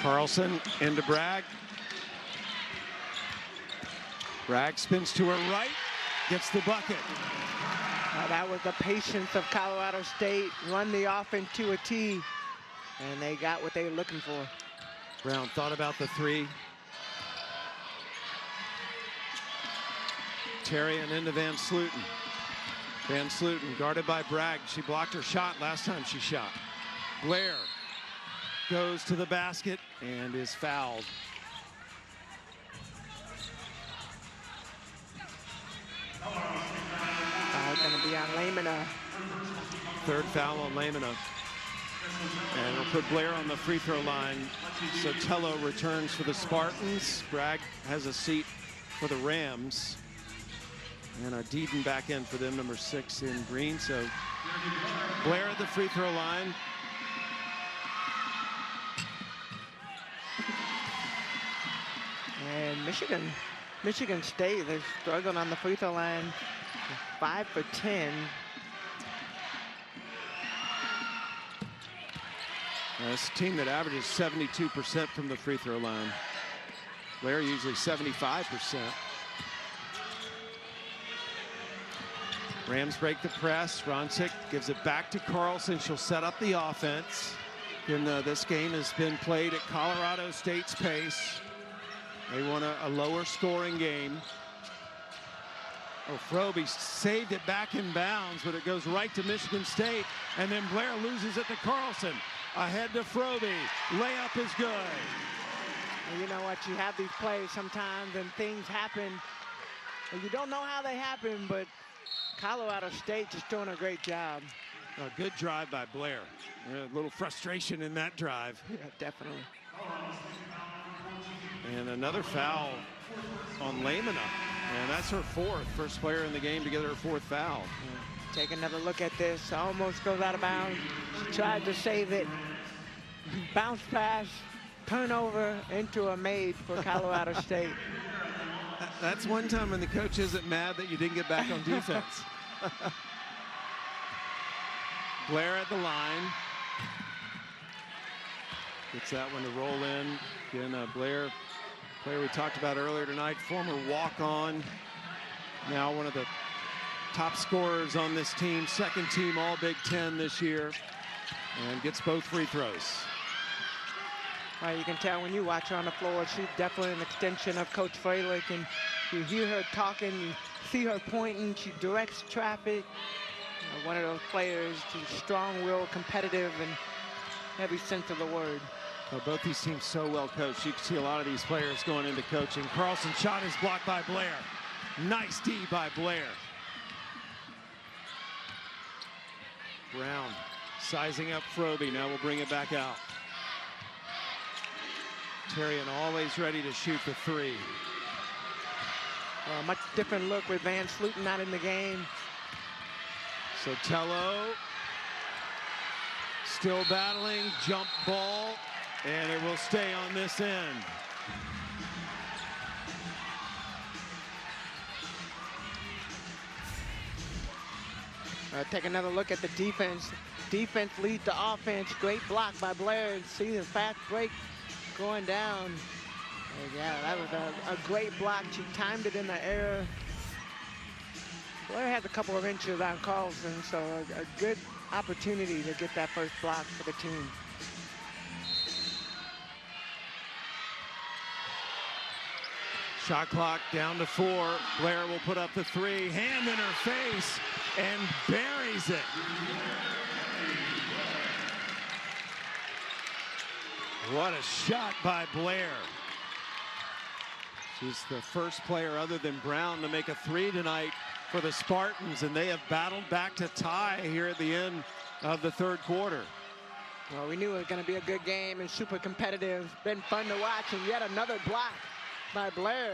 Carlson into Bragg. Bragg spins to her right, gets the bucket. That was the patience of Colorado State. Run the offense to a T, and they got what they were looking for. Brown thought about the 3. Therrien into Van Sluten. Van Sluten guarded by Bragg. She blocked her shot last time she shot. Blair goes to the basket and is fouled. Going to be on Lamina. Third foul on Lamina. And we'll put Blair on the free throw line. Sotelo returns for the Spartans. Bragg has a seat for the Rams. And Deedon back in for them, number 6 in green. So Blair at the free throw line. And Michigan State, they're struggling on the free throw line. 5 for 10. It's a team that averages 72% from the free throw line. Blair usually 75%. Rams break the press. Ronsick gives it back to Carlson. She'll set up the offense. And this game has been played at Colorado State's pace. They want a lower scoring game. Oh, Froby saved it back in bounds, but it goes right to Michigan State. And then Blair loses it to Carlson. Ahead to Froby. Layup is good. And you know what? You have these plays sometimes and things happen. And you don't know how they happen, but Colorado State just doing a great job. A good drive by Blair. A little frustration in that drive. Yeah, definitely. And another foul on Lamina. And that's her fourth. First player in the game to get her fourth foul. Yeah. Take another look at this. Almost goes out of bounds. She tried to save it. Bounce pass, turnover into a made for Colorado State. That's one time when the coach isn't mad that you didn't get back on defense. Blair at the line. Gets that one to roll in. Again, Blair, player we talked about earlier tonight, former walk-on. Now one of the top scorers on this team, second team All Big Ten this year. And gets both free throws. Well, you can tell when you watch her on the floor, she's definitely an extension of Coach Freilich, and you hear her talking, you see her pointing, she directs traffic. You know, one of those players, she's strong-willed, competitive, and every sense of the word. Well, both these teams so well coached. You can see a lot of these players going into coaching. Carlson's shot is blocked by Blair. Nice D by Blair. Brown sizing up Froby. Now we'll bring it back out. Terrian always ready to shoot the three. Well, much different look with Van Sluten not in the game. Sotelo still battling, jump ball, and it will stay on this end. Take another look at the defense. Defense leads the offense. Great block by Blair. See the fast break going down. And yeah, that was a great block. She timed it in the air. Blair has a couple of inches on Carlson, so a good opportunity to get that first block for the team. Shot clock down to 4. Blair will put up the three. Hand in her face and buries it. What a shot by Blair. She's the first player other than Brown to make a three tonight for the Spartans, and they have battled back to tie here at the end of the third quarter. Well, we knew it was going to be a good game and super competitive. Been fun to watch, and yet another block by Blair.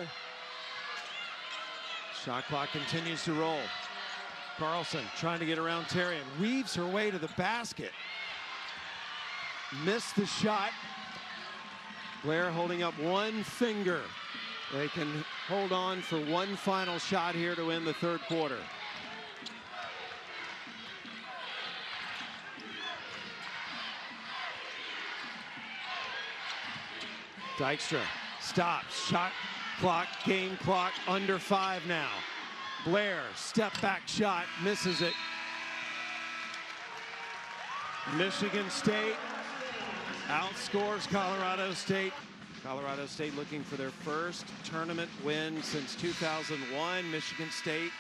Shot clock continues to roll. Carlson trying to get around Terrian. Weaves her way to the basket. Missed the shot. Blair holding up one finger. They can hold on for one final shot here to end the third quarter. Dykstra stops. Shot clock, game clock, under 5 now. Blair, step back shot, misses it. Michigan State outscores Colorado State. Colorado State looking for their first tournament win since 2001. Michigan State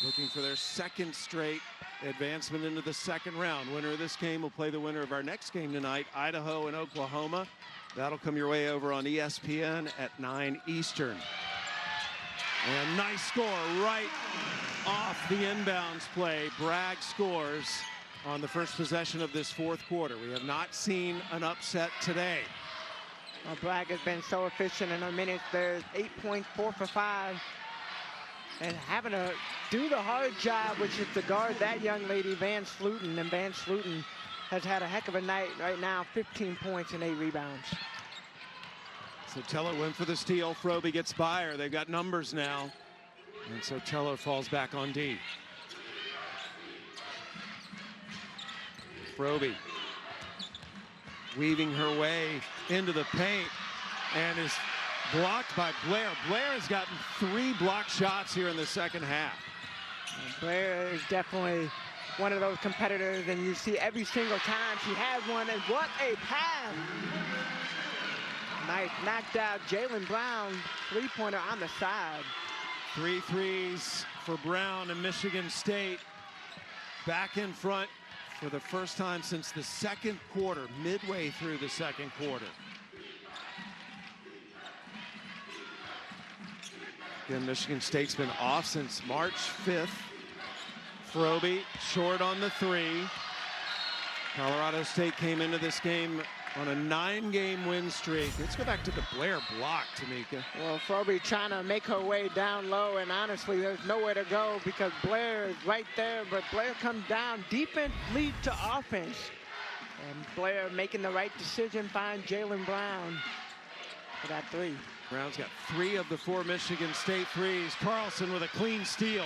looking for their second straight advancement into the second round. Winner of this game will play the winner of our next game tonight, Idaho and Oklahoma. That'll come your way over on ESPN at 9 Eastern. And a nice score right off the inbounds play. Bragg scores on the first possession of this fourth quarter. We have not seen an upset today. Well, Bragg has been so efficient in her minutes. There's 8 points, 4 for 5. And having to do the hard job, which is to guard that young lady, Van Sluten. And Van Sluten has had a heck of a night right now, 15 points and 8 rebounds. Sotelo went for the steal. Froby gets by her. They've got numbers now. And Sotelo falls back on D. Froby weaving her way into the paint and is blocked by Blair. Blair has gotten 3 block shots here in the second half. Blair is definitely one of those competitors, and you see every single time she has one, and what a pass! Nice knocked out Jalen Brown, three-pointer on the side. 3 threes for Brown and Michigan State. Back in front for the first time since the second quarter, midway through the second quarter. Again, Michigan State's been off since March 5th. Froby short on the 3. Colorado State came into this game on a 9-game win streak. Let's go back to the Blair block, Tamika. Well, Froby trying to make her way down low, and honestly, there's nowhere to go because Blair is right there, but Blair comes down. Defense lead to offense. And Blair making the right decision, find Jalen Brown for that 3. Brown's got 3 of the 4 Michigan State threes. Carlson with a clean steal.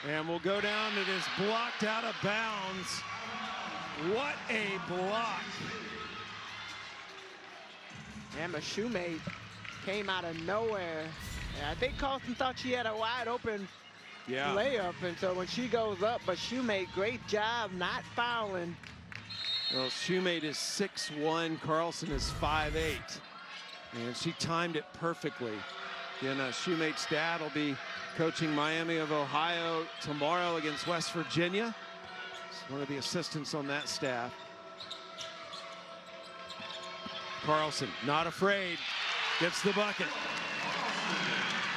And will go down. It is blocked out of bounds. What a block. Emma Shoemate came out of nowhere. And I think Carlson thought she had a wide open layup. And so when she goes up, but Shoemate, great job not fouling. Well, Shoemate is 6'1", Carlson is 5'8". And she timed it perfectly. Again, Shoemate's dad will be coaching Miami of Ohio tomorrow against West Virginia. He's one of the assistants on that staff. Carlson, not afraid, gets the bucket.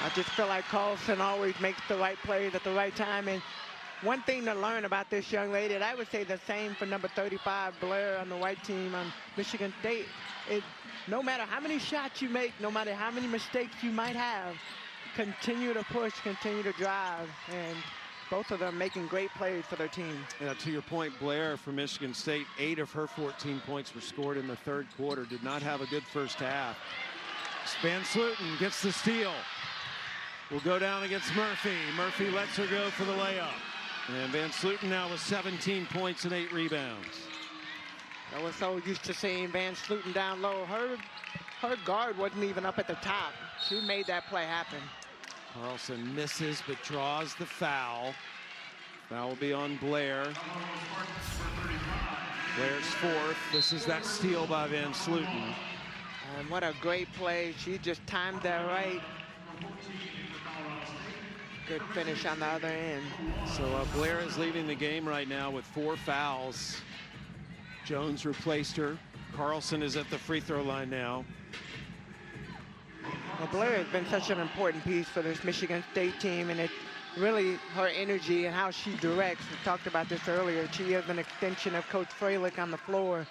I just feel like Carlson always makes the right plays at the right time. And one thing to learn about this young lady, and I would say the same for number 35, Blair, on the white team on Michigan State, is no matter how many shots you make, no matter how many mistakes you might have, continue to push, continue to drive, and both of them making great plays for their team. Yeah, to your point, Blair for Michigan State, 8 of her 14 points were scored in the third quarter. Did not have a good first half. Van Sluten gets the steal. Will go down against Murphy. Murphy lets her go for the layup. And Van Sluten now with 17 points and 8 rebounds. I was so used to seeing Van Sluten down low. Her guard wasn't even up at the top. She made that play happen. Carlson misses but draws the foul. Foul will be on Blair. Blair's 4th. This is that steal by Van Sluten. And what a great play. She just timed that right. Good finish on the other end. So Blair is leaving the game right now with 4 fouls. Jones replaced her. Carlson is at the free throw line now. Well, Blair has been such an important piece for this Michigan State team, and it's really her energy and how she directs. We talked about this earlier. She is an extension of Coach Freilich on the floor.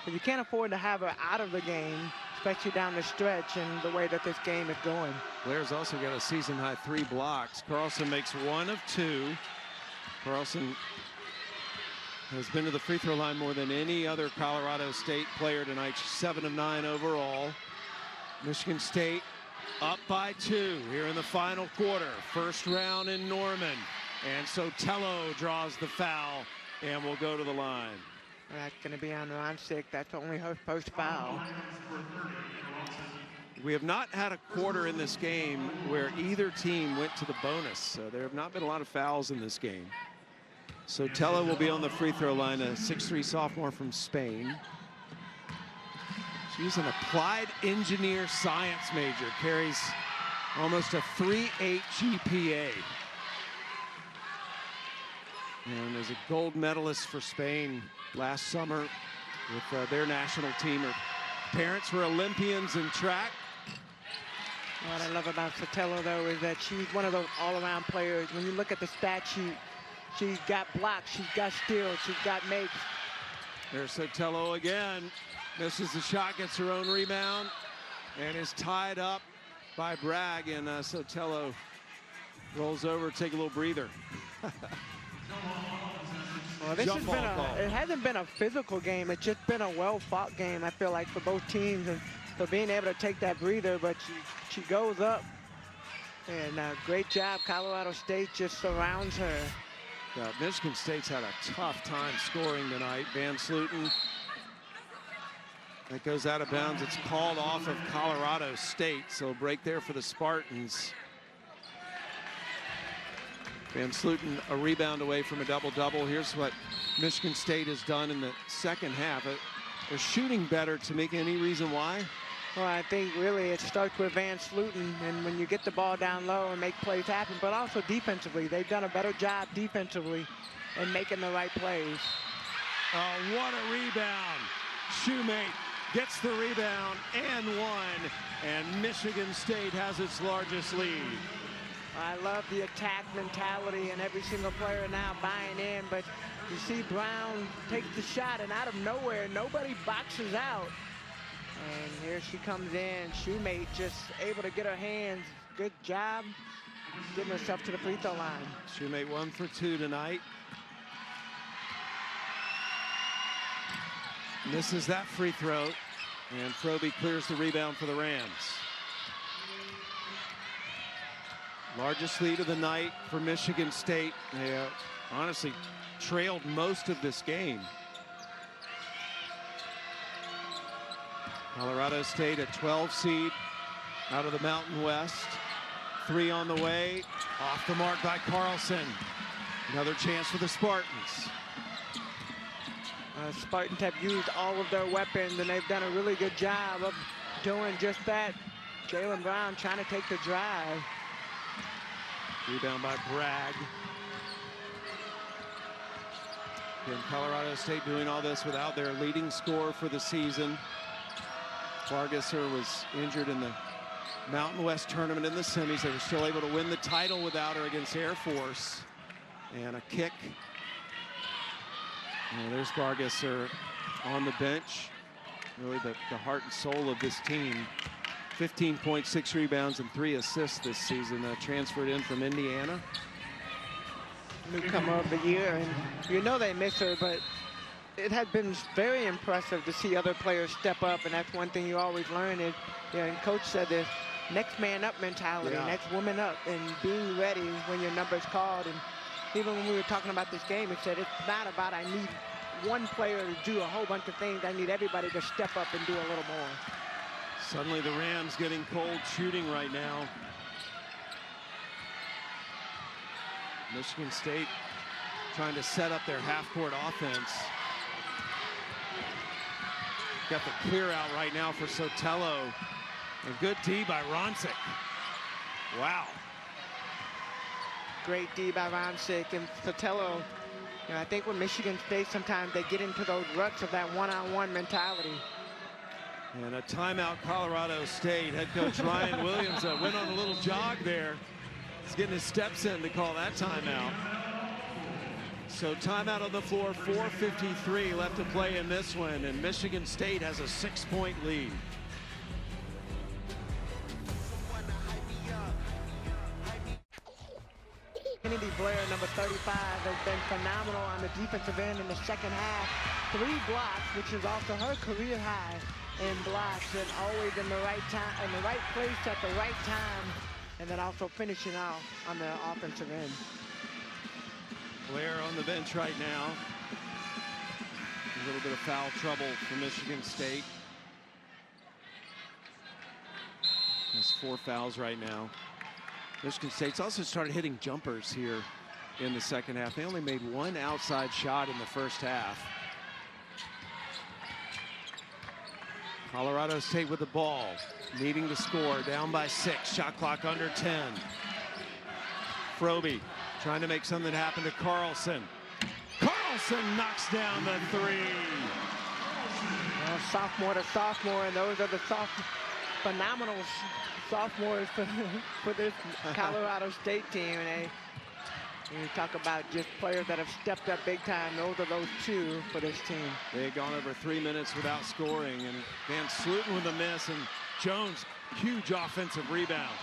So you can't afford to have her out of the game, especially down the stretch and the way that this game is going. Blair's also got a season-high 3 blocks. Carlson makes 1 of 2. Carlson has been to the free throw line more than any other Colorado State player tonight. She's 7 of 9 overall. Michigan State up by 2 here in the final quarter. First round in Norman. And Sotelo draws the foul and will go to the line. That's going to be on Ronsick. That's only her first foul. We have not had a quarter in this game where either team went to the bonus. So there have not been a lot of fouls in this game. Sotelo will be on the free throw line, a 6'3" sophomore from Spain. She's an applied engineer science major, carries almost a 3.8 GPA. And is a gold medalist for Spain last summer with their national team. Her parents were Olympians in track. What I love about Sotelo, though, is that she's one of those all-around players. When you look at the stat sheet, she's got blocks, she's got steals, she's got makes. There's Sotelo again. Misses the shot, gets her own rebound, and is tied up by Bragg. And Sotelo rolls over, take a little breather. Well, this has been it hasn't been a physical game. It's just been a well-fought game, I feel like, for both teams. And so being able to take that breather, but she goes up. And great job. Colorado State just surrounds her. Michigan State's had a tough time scoring tonight. Van Sluten That goes out of bounds. It's called off of Colorado State, so break there for the Spartans. Van Sluten a rebound away from a double-double. Here's what Michigan State has done in the second half. They're shooting better. To make any reason why? Well, I think really it starts with Van Sluten, and when you get the ball down low and make plays happen, but also defensively. They've done a better job defensively in making the right plays. Oh, what a rebound. Shoemate gets the rebound and one, and Michigan State has its largest lead. I love the attack mentality and every single player now buying in, but you see Brown takes the shot, and out of nowhere, nobody boxes out. And here she comes in. Shoemate just able to get her hands. Good job getting herself to the free throw line. Shoemate 1 for 2 tonight. Misses that free throw, and Froby clears the rebound for the Rams. Largest lead of the night for Michigan State. They honestly trailed most of this game. Colorado State a 12 seed out of the Mountain West. 3 on the way, off the mark by Carlson. Another chance for the Spartans. Spartans have used all of their weapons, and they've done a really good job of doing just that. Jaylen Brown trying to take the drive. Rebound by Bragg. Again, Colorado State doing all this without their leading scorer for the season. Vargasser was injured in the Mountain West tournament in the semis. They were still able to win the title without her against Air Force. And a kick. And there's Vargasser on the bench. Really the heart and soul of this team. 15.6 rebounds and 3 assists this season. Transferred in from Indiana. Newcomer of the year, and you know they miss her, but it has been very impressive to see other players step up, and that's one thing you always learn is, and Coach said this, next man up mentality, next woman up, and being ready when your number's called. And even when we were talking about this game, it said it's not about I need one player to do a whole bunch of things. I need everybody to step up and do a little more. Suddenly the Rams getting cold shooting right now. Michigan State trying to set up their half-court offense. Got the clear out right now for Sotelo. A good D by Ronsick. Wow. Great D by Ronsick and Sotelo. You know, I think with Michigan State, sometimes they get into those ruts of that one-on-one mentality. And a timeout, Colorado State. Head coach Ryan Williams went on a little jog there. He's getting his steps in to call that timeout. So timeout on the floor, 4:53 left to play in this one, and Michigan State has a 6-point lead. Kennedy Blair, number 35, has been phenomenal on the defensive end in the second half. 3 blocks, which is also her career high in blocks, and always in the right time, in the right place at the right time, and then also finishing out on the offensive end. Blair on the bench right now. A little bit of foul trouble for Michigan State. Has 4 fouls right now. Michigan State's also started hitting jumpers here in the second half. They only made 1 outside shot in the first half. Colorado State with the ball, needing to score, down by 6, shot clock under 10. Froby trying to make something happen to Carlson. Carlson knocks down the 3. Well, sophomore to sophomore, and those are the phenomenal sophomores for this Colorado State team. And when you talk about just players that have stepped up big time, those are those 2 for this team. They had gone over 3 minutes without scoring, and Van Sluten with a miss, and Jones, huge offensive rebound.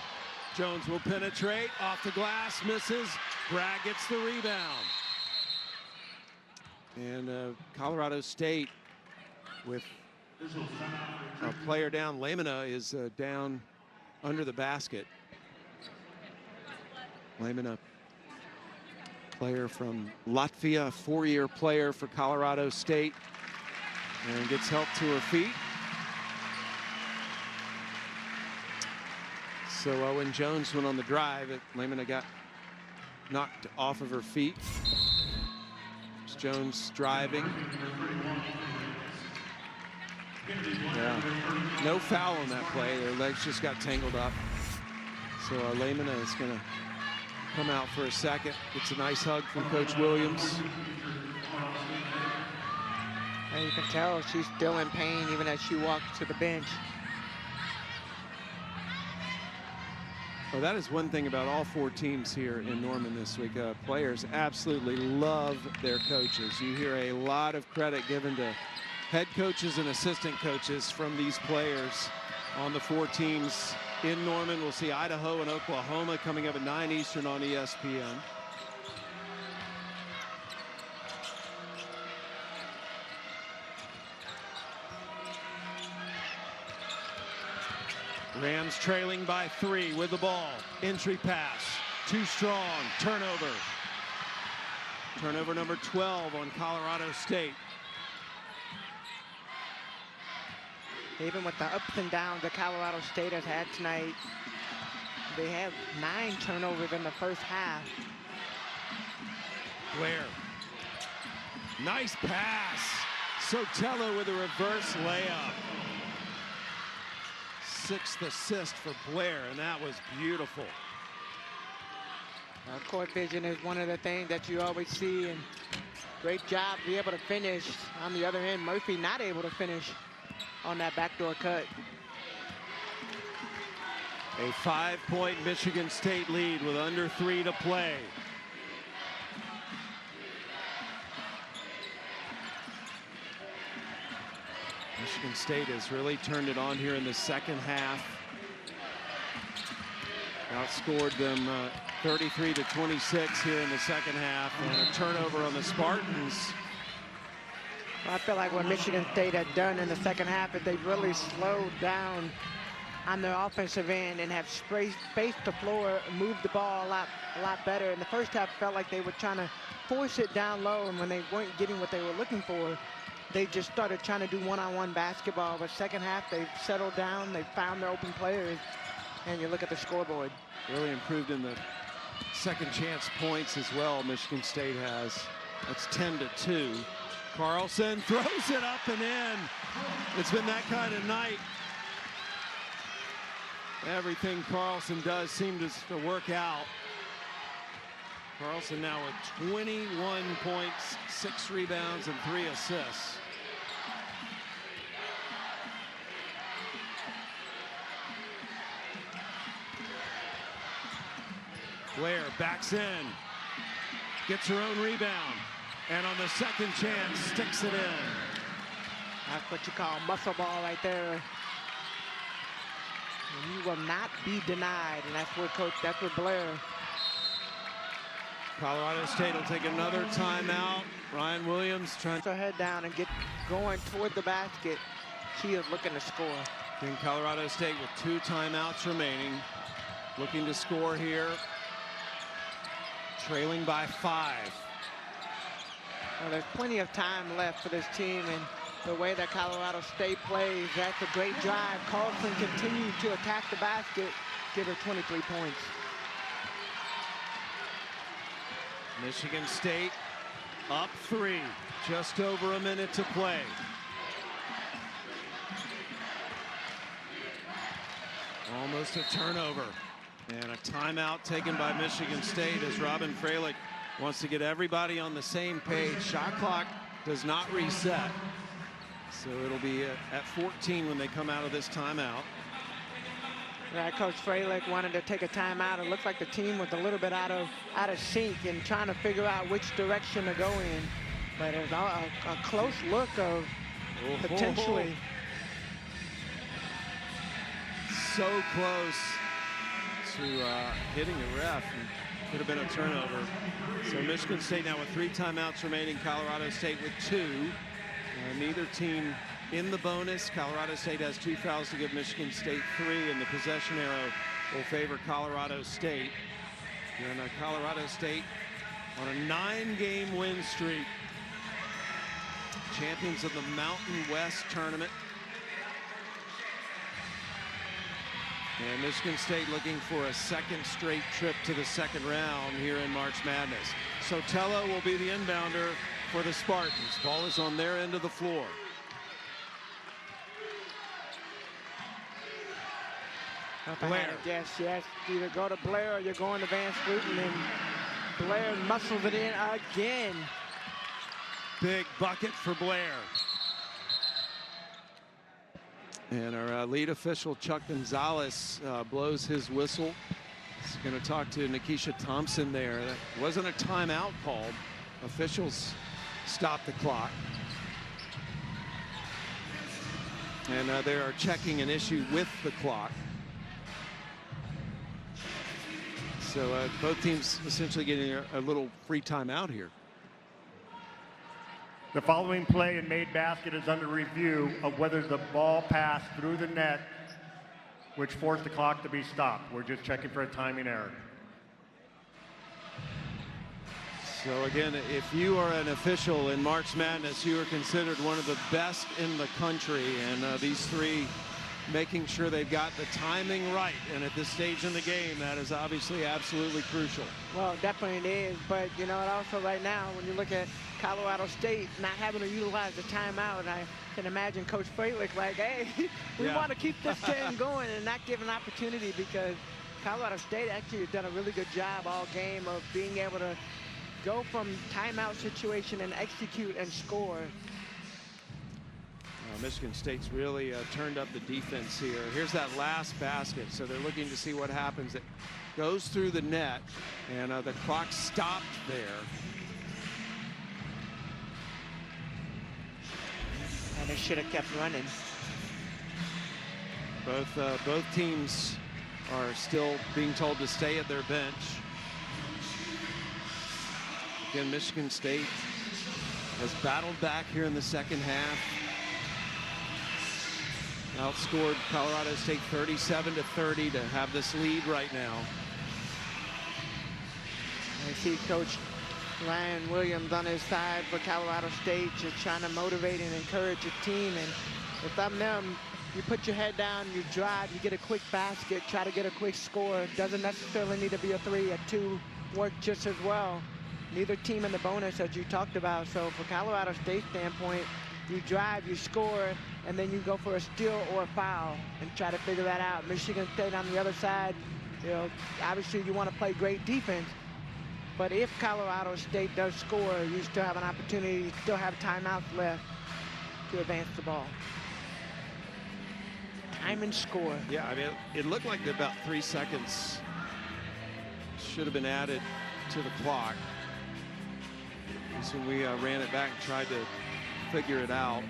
Jones will penetrate, off the glass, misses. Bragg gets the rebound. And Colorado State with a player down. Lamina is down under the basket. Lamina, player from Latvia, 4-year player for Colorado State, and gets help to her feet. So when Jones went on the drive, Lamina got knocked off of her feet. It's Jones driving. Yeah, no foul on that play. Their legs just got tangled up. So Lamina is going to come out for a second. It's a nice hug from Coach Williams. And you can tell she's still in pain even as she walks to the bench. Well, that is one thing about all 4 teams here in Norman this week. Players absolutely love their coaches. You hear a lot of credit given to head coaches and assistant coaches from these players on the 4 teams in Norman. We'll see Idaho and Oklahoma coming up at 9 Eastern on ESPN. Rams trailing by 3 with the ball. Entry pass, too strong, turnover. Turnover number 12 on Colorado State. Even with the ups and downs that Colorado State has had tonight, they have 9 turnovers in the first half. Blair. Nice pass. Sotelo with a reverse layup. 6th assist for Blair, and that was beautiful. Court vision is one of the things that you always see, and great job to be able to finish. On the other end, Murphy not able to finish on that backdoor cut. A 5-point Michigan State lead with under 3 to play. Michigan State has really turned it on here in the second half. Outscored them 33 to 26 here in the second half, and a turnover on the Spartans. Well, I feel like what Michigan State had done in the second half is they've really slowed down on their offensive end and have spaced the floor, moved the ball a lot better. In the first half, felt like they were trying to force it down low, and when they weren't getting what they were looking for, they just started trying to do one-on-one basketball. But second half, they've settled down, they've found their open players, and you look at the scoreboard. Really improved in the second chance points as well, Michigan State has. That's 10 to 2. Carlson throws it up and in. It's been that kind of night. Everything Carlson does seems to work out. Carlson now with 21 points, 6 rebounds, and 3 assists. Blair backs in, gets her own rebound, and on the second chance, sticks it in. That's what you call muscle ball right there. And you will not be denied, and that's where Blair. Colorado State will take another timeout. Ryan Williams trying to head down and get going toward the basket. She is looking to score. in Colorado State with 2 timeouts remaining. Looking to score here. Trailing by 5. Well, there's plenty of time left for this team, and the way that Colorado State plays, that's a great drive. Carlson continues to attack the basket, give her 23 points. Michigan State up 3, just over a minute to play. Almost a turnover, and a timeout taken by Michigan State as Robin Freilich wants to get everybody on the same page. Shot clock does not reset, so it'll be at 14 when they come out of this timeout. Yeah, Coach Freilich wanted to take a timeout. It looked like the team was a little bit out of sync and trying to figure out which direction to go in. But it was a close look of potentially. So close to hitting the ref. Could have been a turnover. So Michigan State now with 3 timeouts remaining. Colorado State with 2. Neither team in the bonus. Colorado State has 2 fouls to give Michigan State 3, and the possession arrow will favor Colorado State. And Colorado State on a 9-game win streak. Champions of the Mountain West tournament. And Michigan State looking for a second straight trip to the second round here in March Madness. Sotelo will be the inbounder for the Spartans. Ball is on their end of the floor. Blair. Yes. Either go to Blair or you're going to Van Sluten, and Blair muscles it in again. Big bucket for Blair. And our lead official, Chuck Gonzalez, blows his whistle. He's going to talk to Nikisha Thompson there. That wasn't a timeout called. Officials stopped the clock. And they are checking an issue with the clock. So both teams essentially getting a little free timeout here. The following play and made basket is under review of whether the ball passed through the net, which forced the clock to be stopped. We're just checking for a timing error. So again, if you are an official in March Madness, you are considered one of the best in the country. And these three making sure they've got the timing right. And at this stage in the game, that is obviously absolutely crucial. Well, definitely it is. But, you know, and also right now, when you look at Colorado State not having to utilize the timeout, I can imagine Coach Freilich like, hey, we want to keep this game going and not give an opportunity, because Colorado State actually has done a really good job all game of being able to go from timeout situation and execute and score. Michigan State's really turned up the defense here. Here's that last basket. So they're looking to see what happens. It goes through the net, and the clock stopped there. And they should have kept running. Both teams are still being told to stay at their bench. Again, Michigan State has battled back here in the second half. Outscored Colorado State 37-30 to have this lead right now. I see Coach Ryan Williams on his side for Colorado State, just trying to motivate and encourage the team. And if I'm them, you put your head down, you drive, you get a quick basket, try to get a quick score. Doesn't necessarily need to be a 3, a 2 work just as well. Neither team in the bonus, as you talked about. So for Colorado State standpoint, you drive, you score, and then you go for a steal or a foul and try to figure that out. Michigan State on the other side, you know, obviously you want to play great defense, but if Colorado State does score, you still have an opportunity, you still have timeouts left to advance the ball. Time and score. Yeah, I mean, it looked like about 3 seconds should have been added to the clock. So we ran it back and tried to figure it out.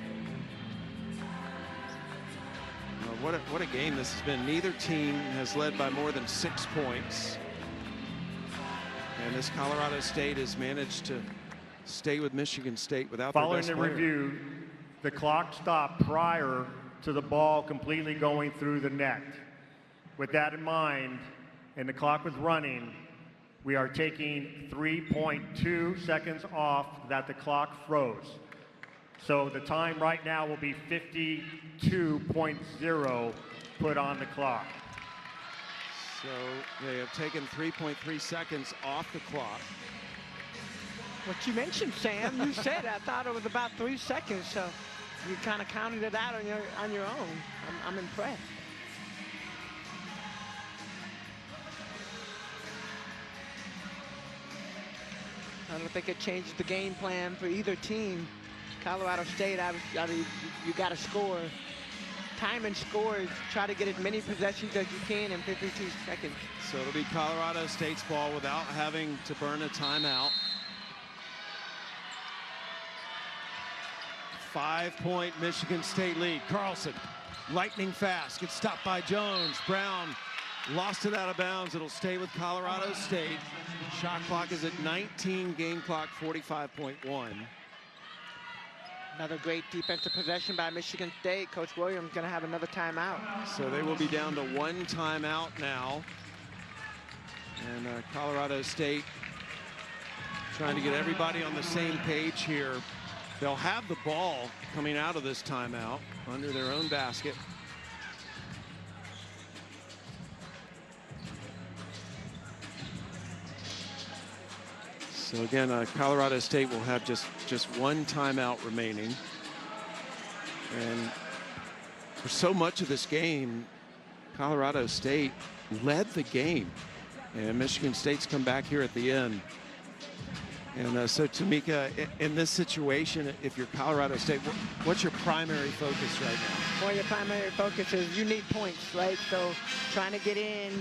What a game this has been. Neither team has led by more than 6 points. And this Colorado State has managed to stay with Michigan State without their best player. Following the review, the clock stopped prior to the ball completely going through the net. With that in mind, and the clock was running, we are taking 3.2 seconds off that the clock froze. So the time right now will be 52.0 put on the clock. So they have taken 3.3 seconds off the clock. What you mentioned, Sam, you said, I thought it was about 3 seconds, so you kind of counted it out on your own. I'm impressed. I don't think it changes the game plan for either team. Colorado State, obviously, you got to score. Time and scores, try to get as many possessions as you can in 52 seconds. So it'll be Colorado State's ball without having to burn a timeout. 5-point Michigan State lead. Carlson, lightning fast, gets stopped by Jones. Brown lost it out of bounds. It'll stay with Colorado State. Shot clock is at 19, game clock 45.1. Another great defensive possession by Michigan State. Coach Williams going to have another timeout. So they will be down to 1 timeout now. And Colorado State trying to get everybody on the same page here. They'll have the ball coming out of this timeout under their own basket. So again, Colorado State will have just one timeout remaining. And for so much of this game, Colorado State led the game. And Michigan State's come back here at the end. And so, Tamika, in this situation, if you're Colorado State, what's your primary focus right now? Well, your primary focus is you need points, right? So trying to get in,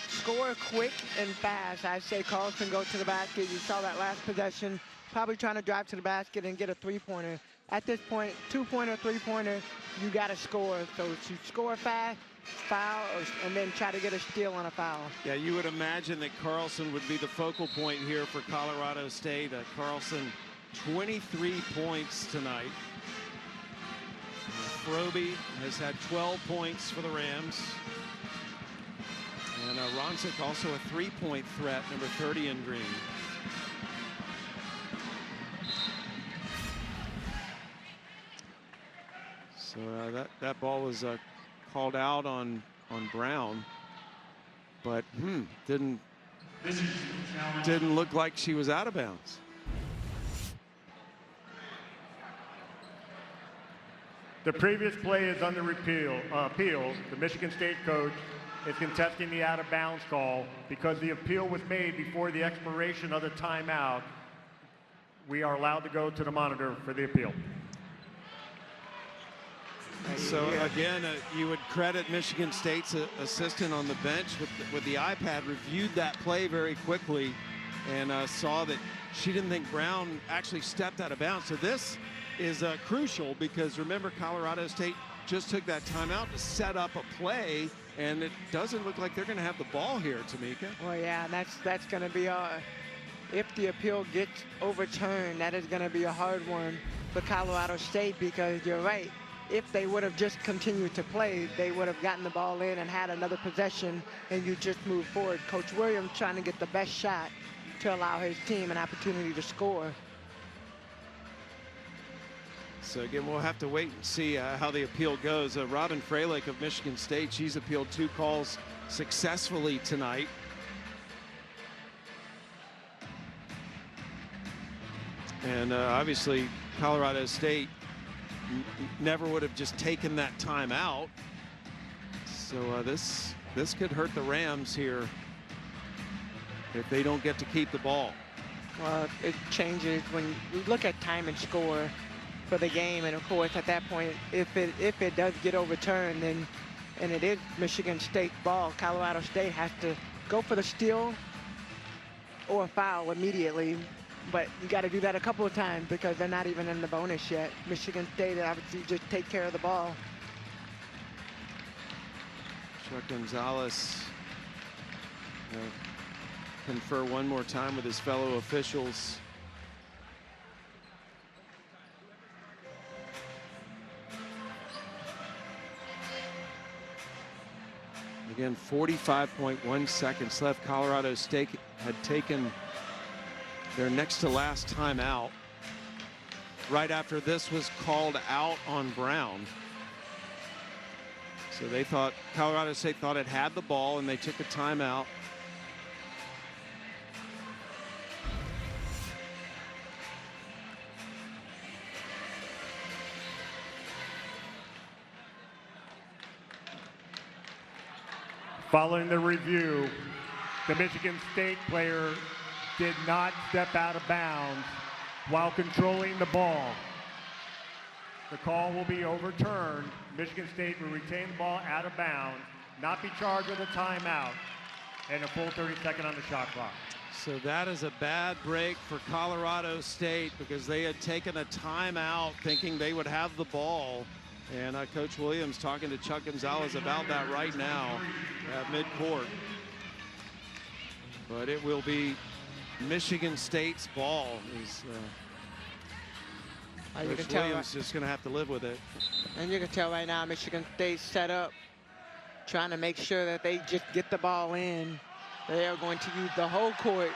score quick and fast. I say Carlson go to the basket. You saw that last possession, probably trying to drive to the basket and get a three-pointer. At this point, two-pointer, three-pointer, you got to score. So to score fast, foul, and then try to get a steal on a foul. Yeah, you would imagine that Carlson would be the focal point here for Colorado State. Carlson, 23 points tonight. Froby has had 12 points for the Rams. And Ronsick also a three-point threat, number 30 in green. So that ball was called out on Brown, but didn't look like she was out of bounds. The previous play is under appeal. The Michigan State coach is contesting the out of bounds call because the appeal was made before the expiration of the timeout. We are allowed to go to the monitor for the appeal. So again, you would credit Michigan State's assistant on the bench with the iPad, reviewed that play very quickly and saw that she didn't think Brown actually stepped out of bounds. So this is crucial because remember, Colorado State just took that timeout to set up a play, and it doesn't look like they're going to have the ball here, Tamika. Well, yeah, that's going to be if the appeal gets overturned, that is going to be a hard one for Colorado State because you're right. If they would have just continued to play, they would have gotten the ball in and had another possession, and you just move forward. Coach Williams trying to get the best shot to allow his team an opportunity to score. So again, we'll have to wait and see how the appeal goes. Robin Freilich of Michigan State, she's appealed 2 calls successfully tonight. And obviously, Colorado State never would have just taken that time out. So this could hurt the Rams here if they don't get to keep the ball. Well, it changes when you look at time and score for the game, and of course at that point, if it does get overturned, then and it is Michigan State ball, Colorado State has to go for the steal or foul immediately. But you got to do that a couple of times because they're not even in the bonus yet. Michigan State obviously just take care of the ball. Chuck Gonzalez confer one more time with his fellow officials. Again, 45.1 seconds left. Colorado State had taken their next to last timeout right after this was called out on Brown. So they thought, Colorado State thought it had the ball and they took a timeout. Following the review, the Michigan State player did not step out of bounds while controlling the ball. The call will be overturned. Michigan State will retain the ball out of bounds, not be charged with a timeout, and a full 30-second on the shot clock. So that is a bad break for Colorado State because they had taken a timeout thinking they would have the ball. And Coach Williams talking to Chuck Gonzalez about that right now at midcourt. But it will be Michigan State's ball. Coach Williams just going to have to live with it. And you can tell right now Michigan State set up trying to make sure that they just get the ball in. They are going to use the whole court.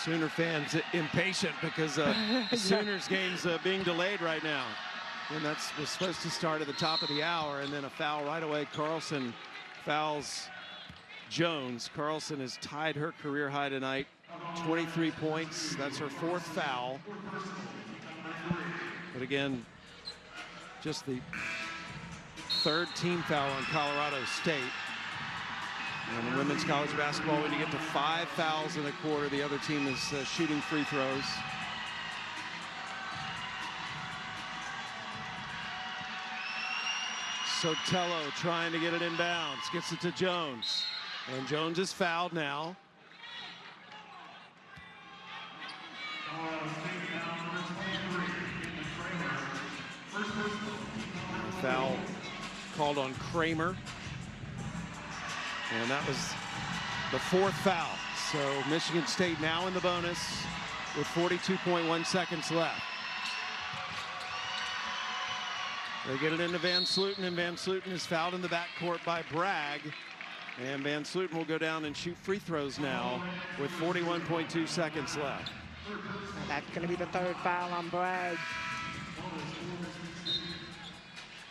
Sooner fans impatient because Sooners game's being delayed right now. And that was supposed to start at the top of the hour, and then a foul right away. Carlson fouls Jones. Carlson has tied her career high tonight, 23 points. That's her 4th foul. But again, just the 3rd team foul on Colorado State. And in women's college basketball, when you get to 5 fouls in a quarter, the other team is shooting free throws. Sotelo trying to get it inbounds, gets it to Jones. And Jones is fouled now. Foul called on Kramer. And that was the 4th foul. So Michigan State now in the bonus with 42.1 seconds left. They get it into Van Slooten, and Van Slooten is fouled in the backcourt by Bragg. And Van Slooten will go down and shoot free throws now with 41.2 seconds left. That's going to be the 3rd foul on Bragg.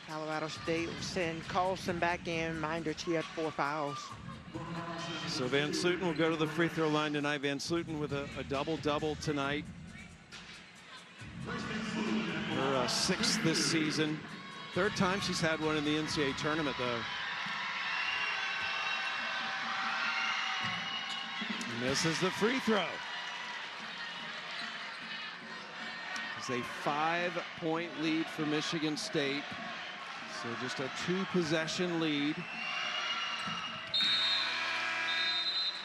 Colorado State will send Carlson back in. Reminder, she had 4 fouls. So Van Slooten will go to the free throw line tonight. Van Slooten with a double-double tonight. Her 6th this season. 3rd time she's had one in the NCAA tournament, though. Misses the free throw. It's a 5-point lead for Michigan State. So just a 2-possession lead.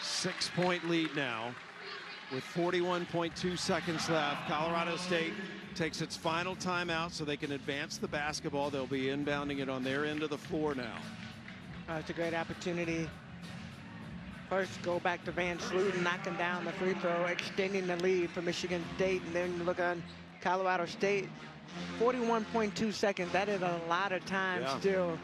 6-point lead now with 41.2 seconds left. Colorado State takes its final timeout so they can advance the basketball. They'll be inbounding it on their end of the floor now. It's a great opportunity. First, go back to Van Slooten, knocking down the free throw, extending the lead for Michigan State. And then look on Colorado State, 41.2 seconds. That is a lot of time still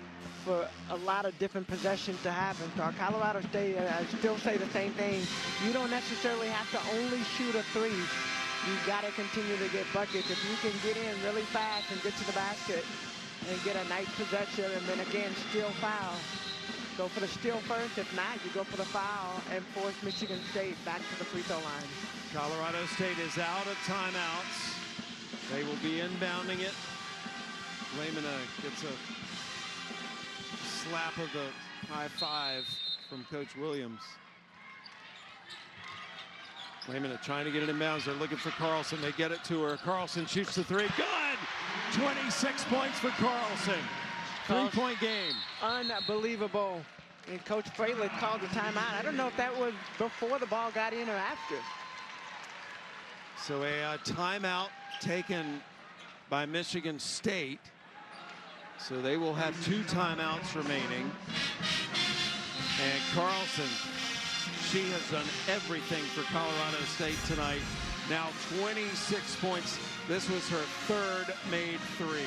for a lot of different possessions to happen. So Colorado State, I still say the same thing. You don't necessarily have to only shoot a 3. You got to continue to get buckets. If you can get in really fast and get to the basket and get a nice possession, and then again, steal foul. Go for the steal first. If not, you go for the foul and force Michigan State back to the free throw line. Colorado State is out of timeouts. They will be inbounding it. Lehman gets a slap of the high 5 from Coach Williams. Lehman trying to get it inbounds. They're looking for Carlson. They get it to her. Carlson shoots the 3. Good! 26 points for Carlson. 3-point game. Unbelievable. And Coach Fralick called the timeout. I don't know if that was before the ball got in or after. So a timeout taken by Michigan State. So they will have 2 timeouts remaining. And Carlson, she has done everything for Colorado State tonight. Now 26 points. This was her 3rd made 3.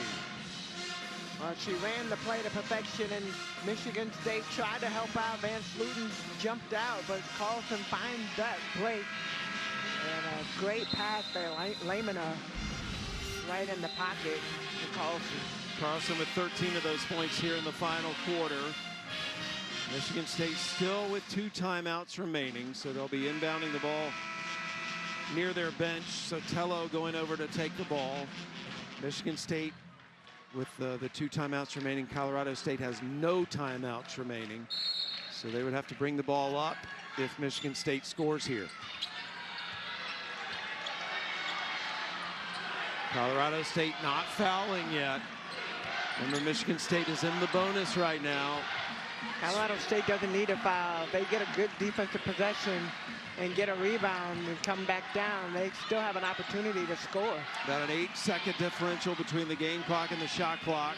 She ran the play to perfection, and Michigan State tried to help out. Van Slooten jumped out, but Carlson finds that break. And a great pass there. Lehman right in the pocket to Carlson. Carlson with 13 of those points here in the final quarter. Michigan State still with 2 timeouts remaining, so they'll be inbounding the ball near their bench. Sotelo going over to take the ball. Michigan State with the 2 timeouts remaining. Colorado State has no timeouts remaining, so they would have to bring the ball up if Michigan State scores here. Colorado State not fouling yet. Remember, Michigan State is in the bonus right now. Colorado State doesn't need a foul. They get a good defensive possession and get a rebound and come back down. They still have an opportunity to score. About an 8-second differential between the game clock and the shot clock.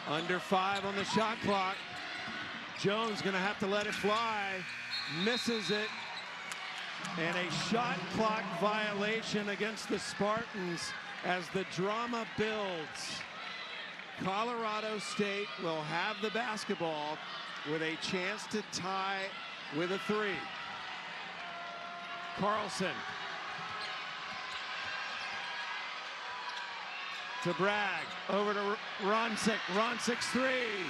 Under 5 on the shot clock. Jones gonna have to let it fly. Misses it. And a shot clock violation against the Spartans as the drama builds. Colorado State will have the basketball with a chance to tie with a 3. Carlson. to Bragg, over to Ronsick. Ronsick's three,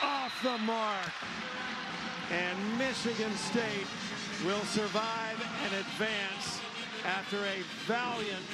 off the mark. And Michigan State will survive and advance after a valiant